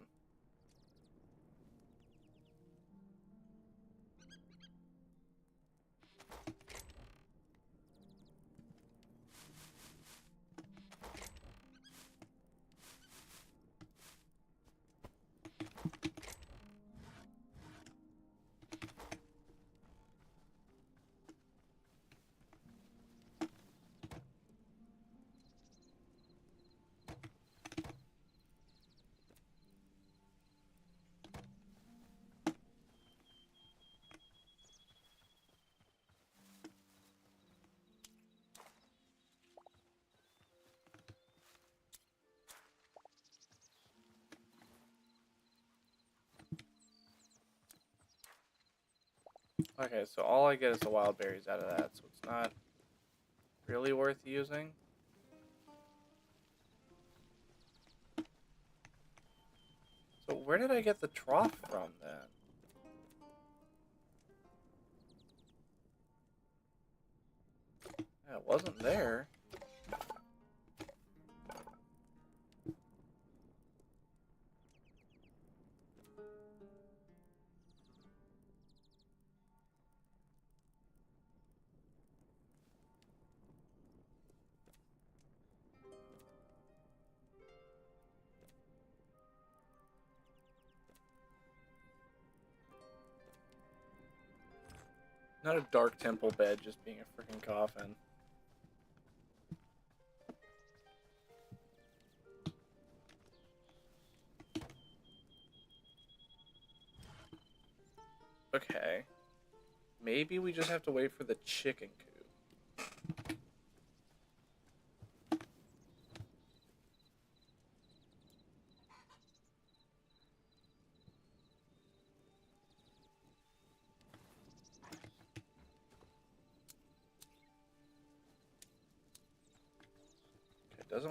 Okay, so all I get is the wild berries out of that, so it's not really worth using. So where did I get the trough from then? Yeah, it wasn't there. Not a dark temple bed, just being a freaking coffin. Okay. Maybe we just have to wait for the chicken coop.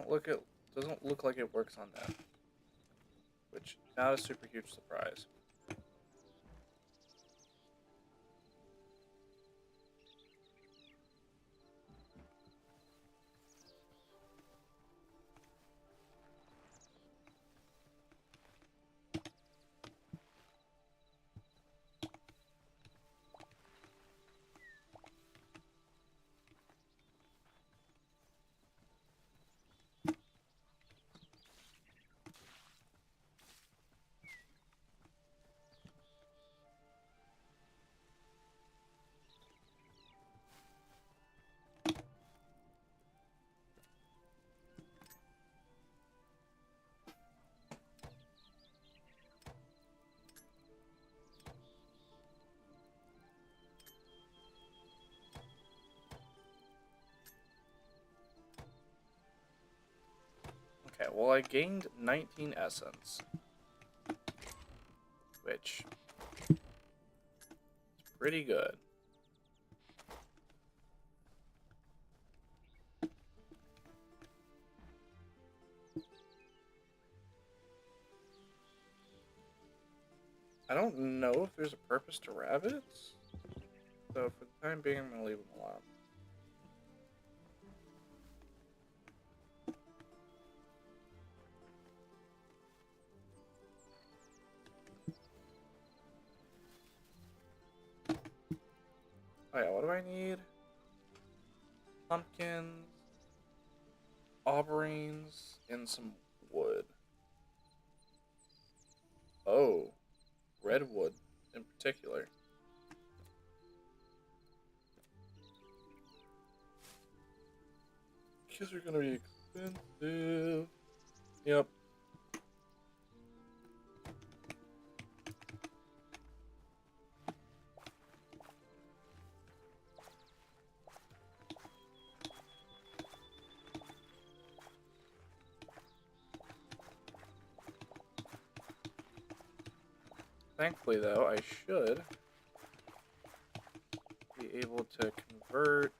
Okay, doesn't look like it works on them. Which, not a super huge surprise. Okay, well I gained 19 essence. Which is pretty good. I don't know if there's a purpose to rabbits. So for the time being, I'm going to leave them alone. Oh yeah, what do I need? Pumpkins, aubergines, and some wood. Oh, redwood in particular. These are gonna be expensive. Yep. Thankfully, though, I should be able to convert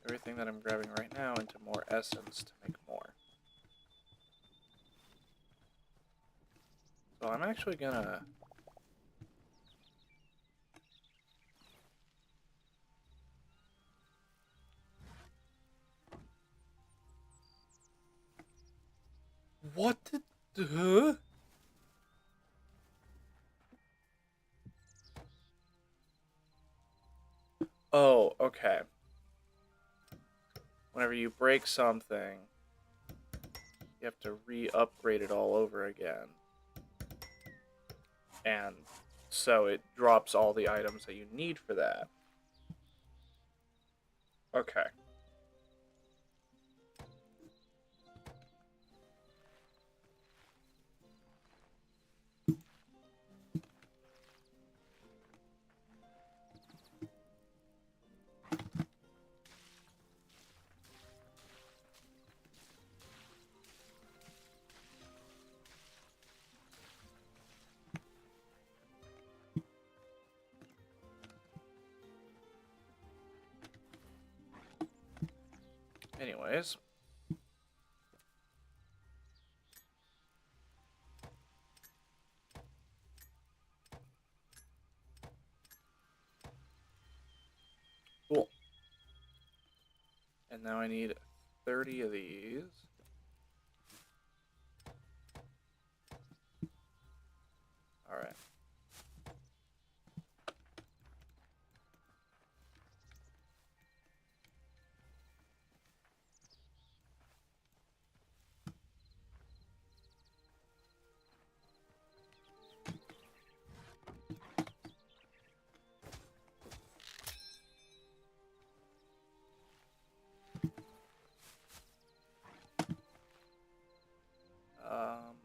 everything that I'm grabbing right now into more essence to make more. So I'm actually gonna... What the... Huh? Oh, okay. Whenever you break something, you have to re-upgrade it all over again. And so it drops all the items that you need for that. Okay. Anyways. Cool. And now I need 30 of these. Alright.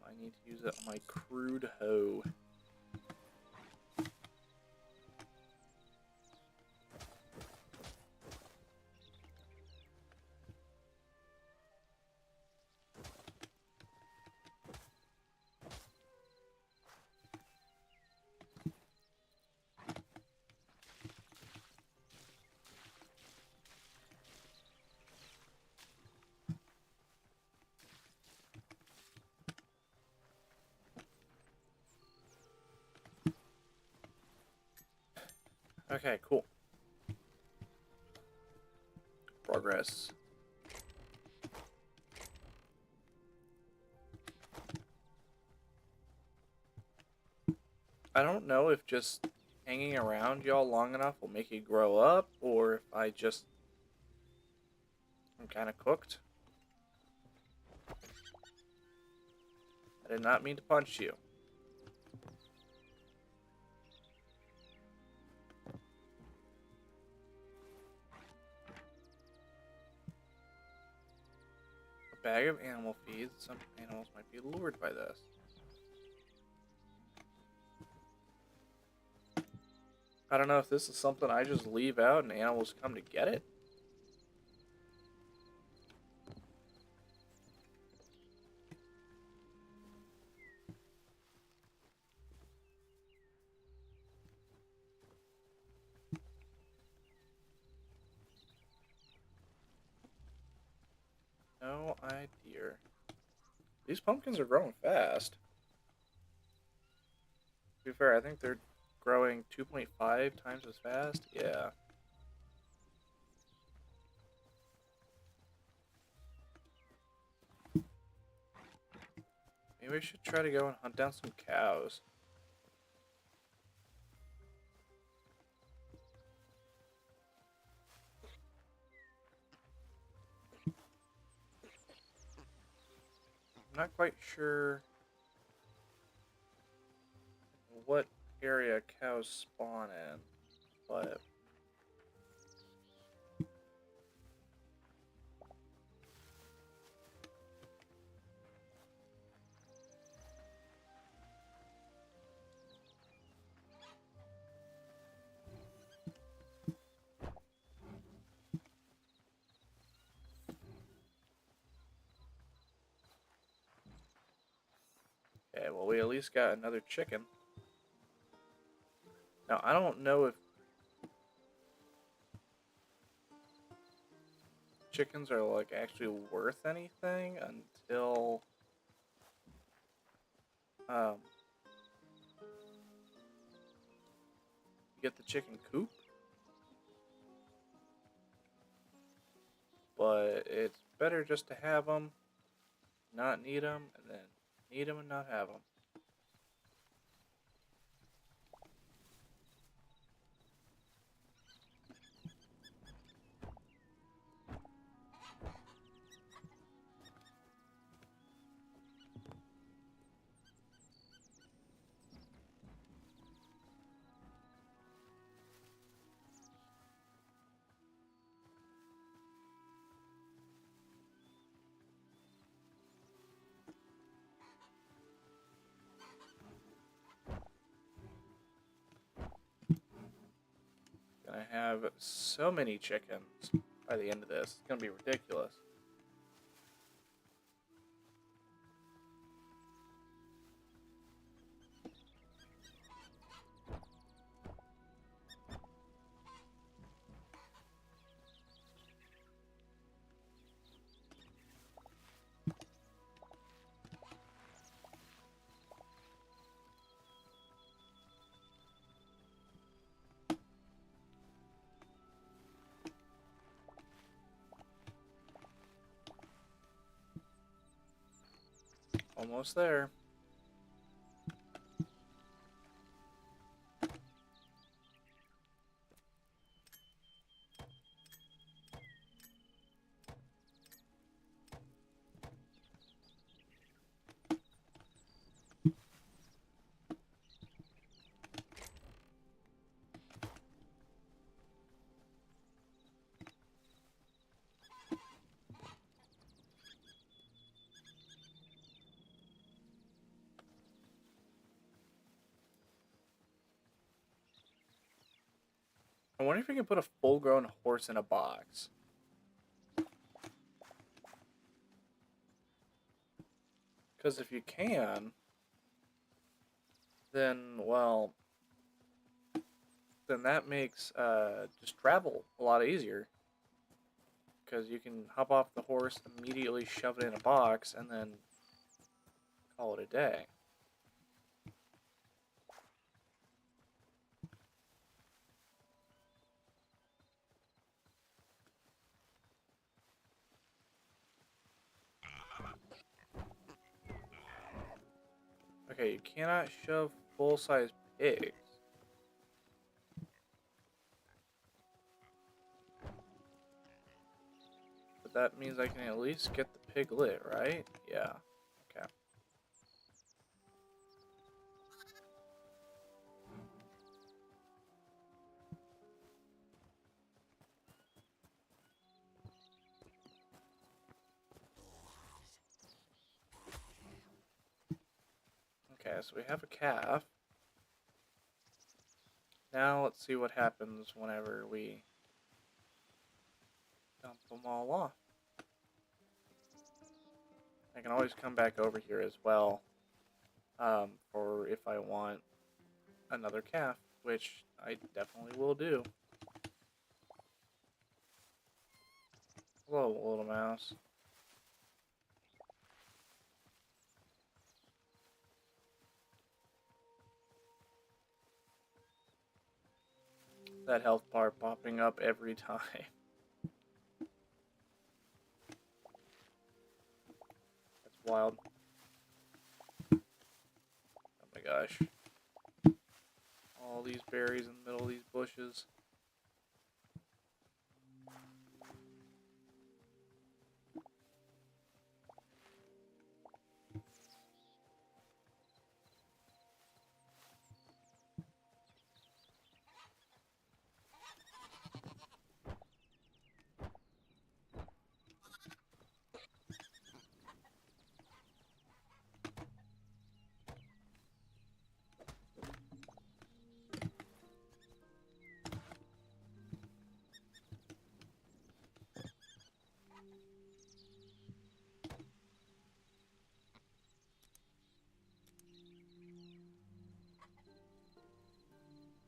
I need to use it on my crude hoe. Okay, cool. Progress. I don't know if just hanging around y'all long enough will make you grow up, or if I'm kind of cooked. I did not mean to punch you. A bag of animal feed. Some animals might be lured by this. I don't know if this is something I just leave out and animals come to get it. No idea. These pumpkins are growing fast. To be fair, I think they're growing 2.5 times as fast. Yeah. Maybe we should try to go and hunt down some cows. I'm not quite sure what area cows spawn in, but okay, well, we at least got another chicken. Now, I don't know if chickens are, like, actually worth anything until, you get the chicken coop. But it's better just to have them, not need them, and then need them and not have them. Gonna have so many chickens by the end of this. It's gonna be ridiculous. Almost there. I wonder if you can put a full-grown horse in a box. Because if you can, then, well, then that makes just travel a lot easier. Because you can hop off the horse, immediately shove it in a box, and then call it a day. Okay, you cannot shove full-size pigs. But that means I can at least get the piglet, right? Yeah. Okay. Okay, so we have a calf. Now let's see what happens whenever we dump them all off. I can always come back over here as well, for if I want another calf, which I definitely will do. Hello, little mouse. That health bar popping up every time. That's wild. Oh my gosh. All these berries in the middle of these bushes.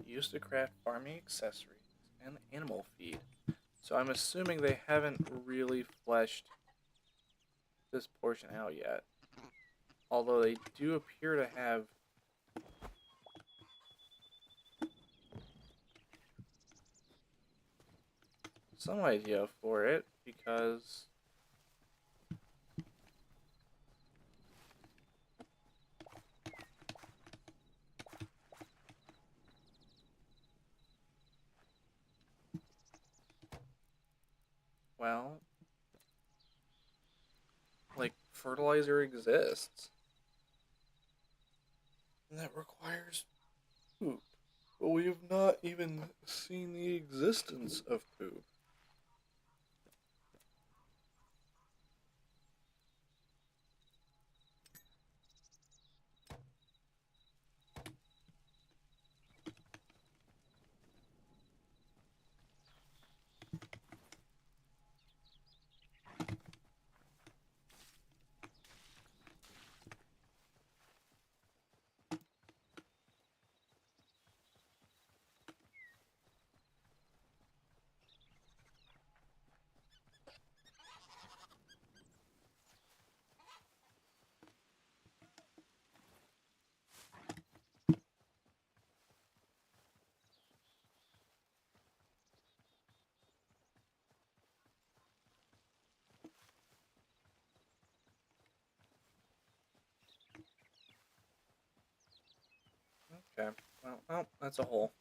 Used to craft farming accessories and animal feed. So I'm assuming they haven't really fleshed this portion out yet. Although they do appear to have some idea for it, because well, like, fertilizer exists. And that requires poop. But we have not even seen the existence of poop. Okay. Well, oh, that's a hole.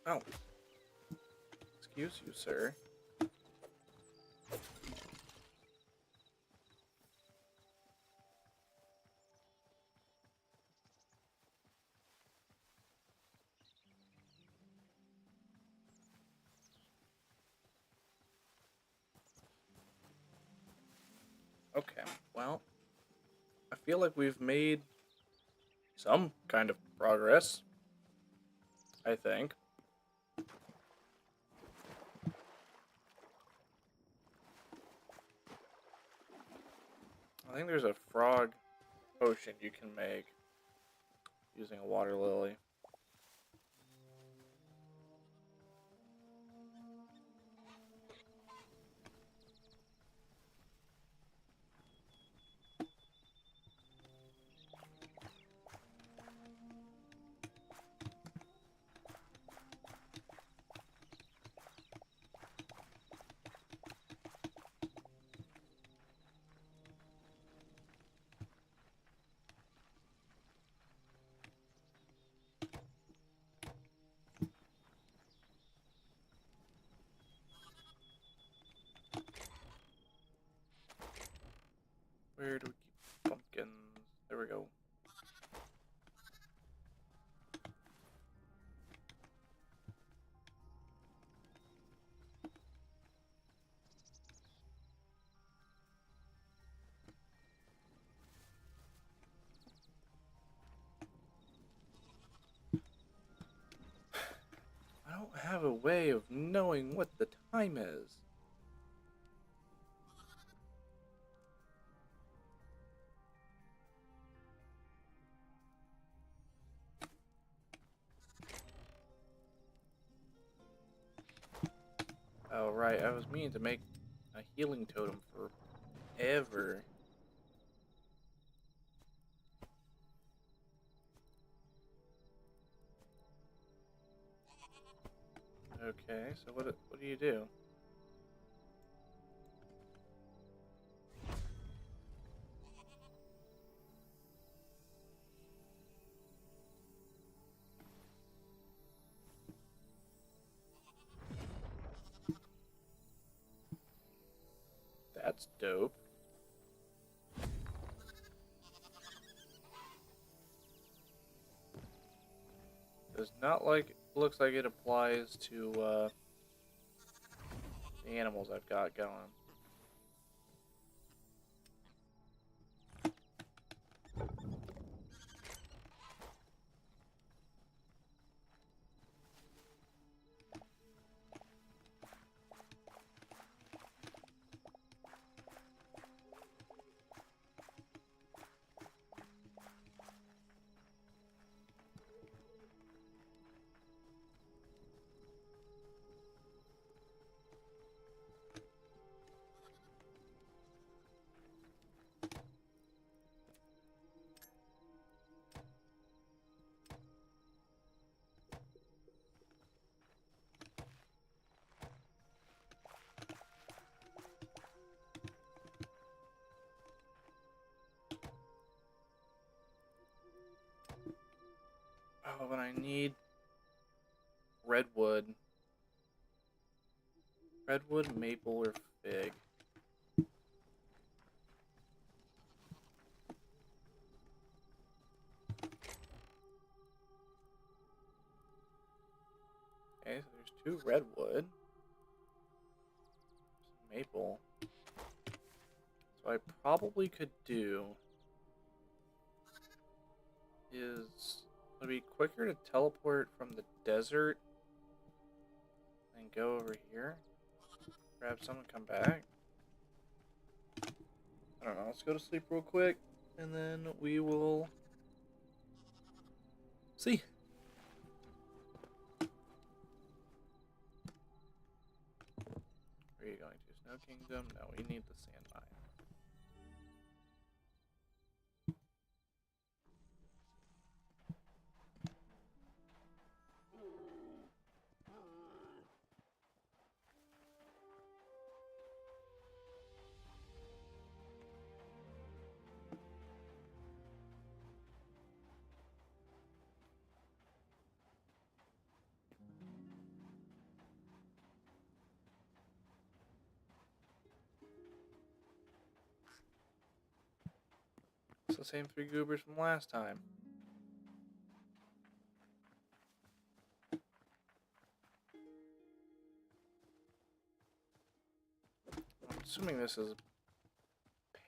Oh. Excuse you, sir. Okay, well, I feel like we've made some kind of progress, I think. I think there's a frog potion you can make using a water lily. Where do we keep pumpkins? There we go. I don't have a way of knowing what the time is. Oh, right, I was meaning to make a healing totem forever. Okay, so what do you do? That's dope. Does not looks like it applies to the animals I've got going. Oh, but I need redwood. Redwood, maple, or fig. Okay, so there's 2 redwood. Some maple. So I probably could do is, would it be quicker to teleport from the desert? I then go over here, grab some and come back. I don't know, let's go to sleep real quick, and then we will see. Where are you going to? Snow Kingdom? No, we need the sand mine. It's the same 3 goobers from last time. I'm assuming this is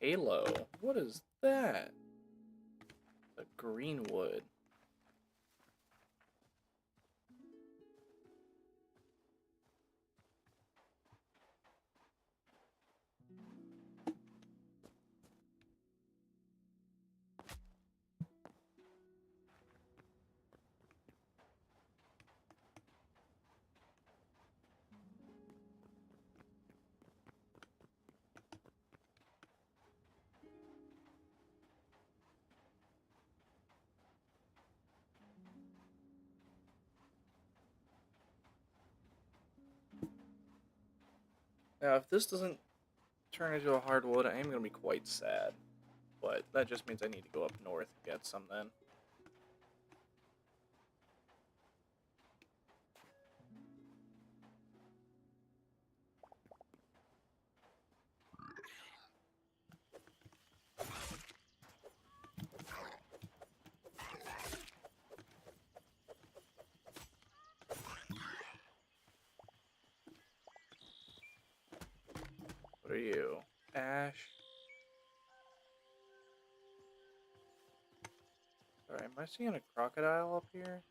Halo. What is that? A greenwood. Now, if this doesn't turn into a hardwood, I am going to be quite sad. But that just means I need to go up north and get some then. What are you? Ash? Sorry, am I seeing a crocodile up here?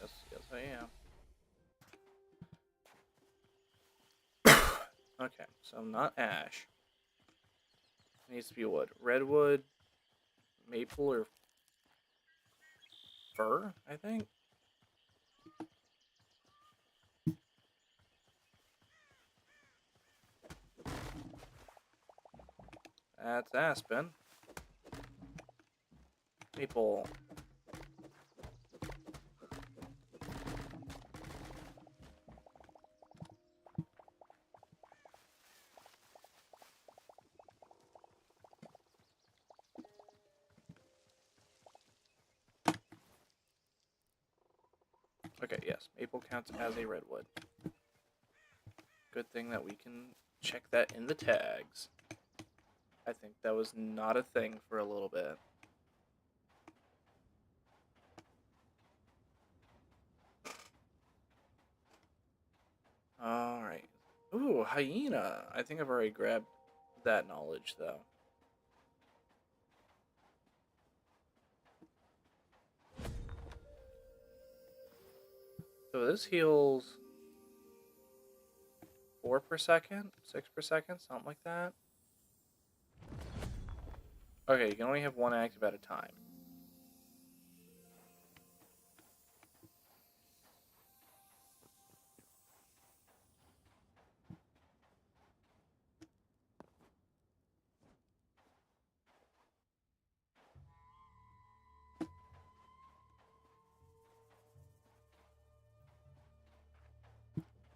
Yes, yes I am. Okay, so not ash. It needs to be wood. Redwood, maple, or fir, I think? That's aspen. Maple. Okay, yes, maple counts as a redwood. Good thing that we can check that in the tags. I think that was not a thing for a little bit. Alright. Ooh, hyena. I think I've already grabbed that knowledge, though. So this heals 4 per second? 6 per second? Something like that? Okay, you can only have one active at a time.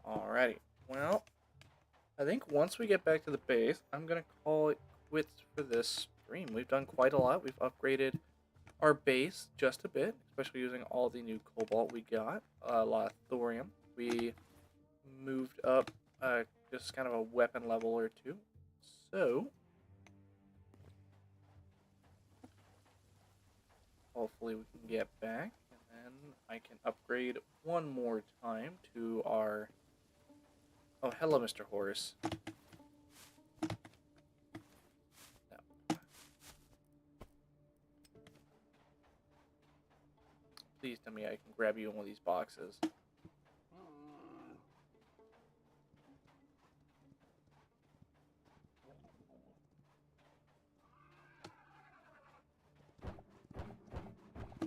Alrighty. Well, I think once we get back to the base, I'm going to call it quits for this stream. We've done quite a lot. We've upgraded our base just a bit, especially using all the new cobalt we got. A lot of thorium. We moved up just kind of a weapon level or two. So, hopefully we can get back, and then I can upgrade one more time to our... Oh, hello, Mr. Horse. No. Please tell me I can grab you in one of these boxes.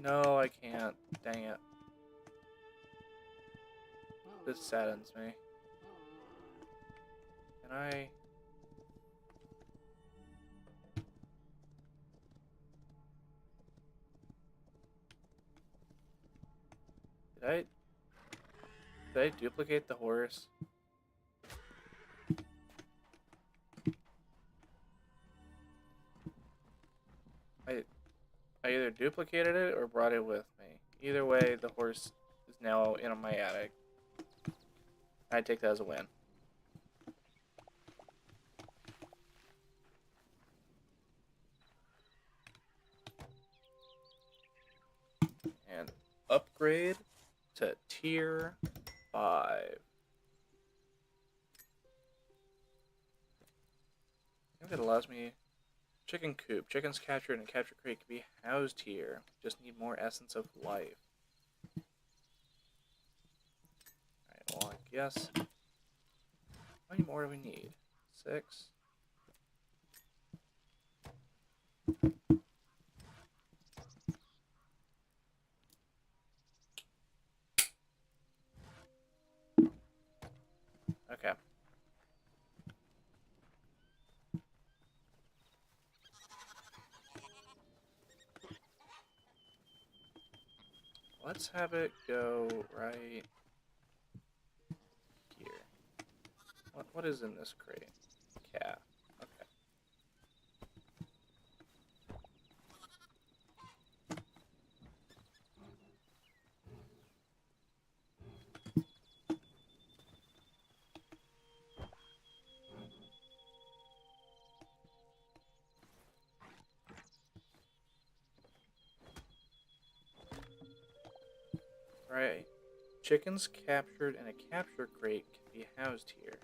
No, I can't. Dang it. This saddens me. Can I... Did I duplicate the horse? I either duplicated it or brought it with me. Either way, the horse is now in my attic. I take that as a win. And upgrade to tier 5. I think it allows me chicken coop. Chickens captured in a capture crate can be housed here. Just need more essence of life. Alright, well, I guess. How many more do we need? 6? Okay. Let's have it go right here. What is in this crate? Calf. Okay. Right. Chickens captured in a capture crate can be housed here.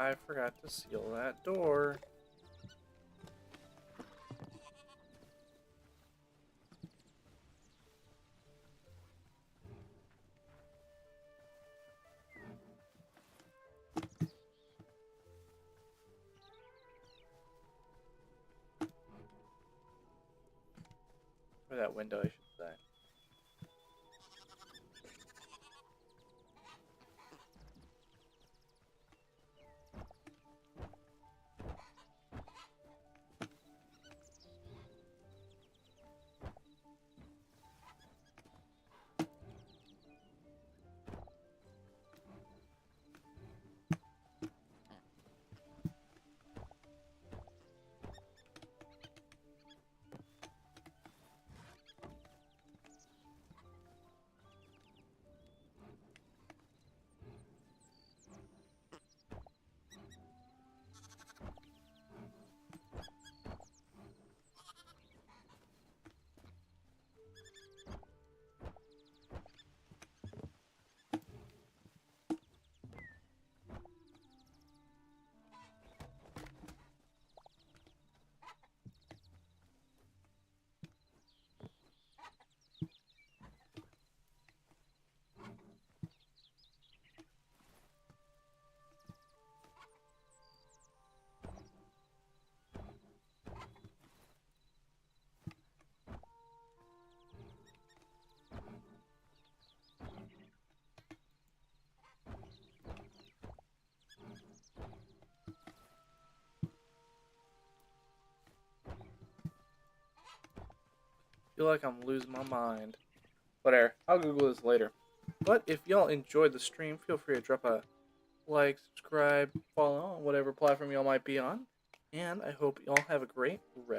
I forgot to seal that door. Or that window, I should say. feel like I'm losing my mind. Whatever, I'll Google this later. But if y'all enjoyed the stream, feel free to drop a like, subscribe, follow on whatever platform y'all might be on. And I hope y'all have a great rest.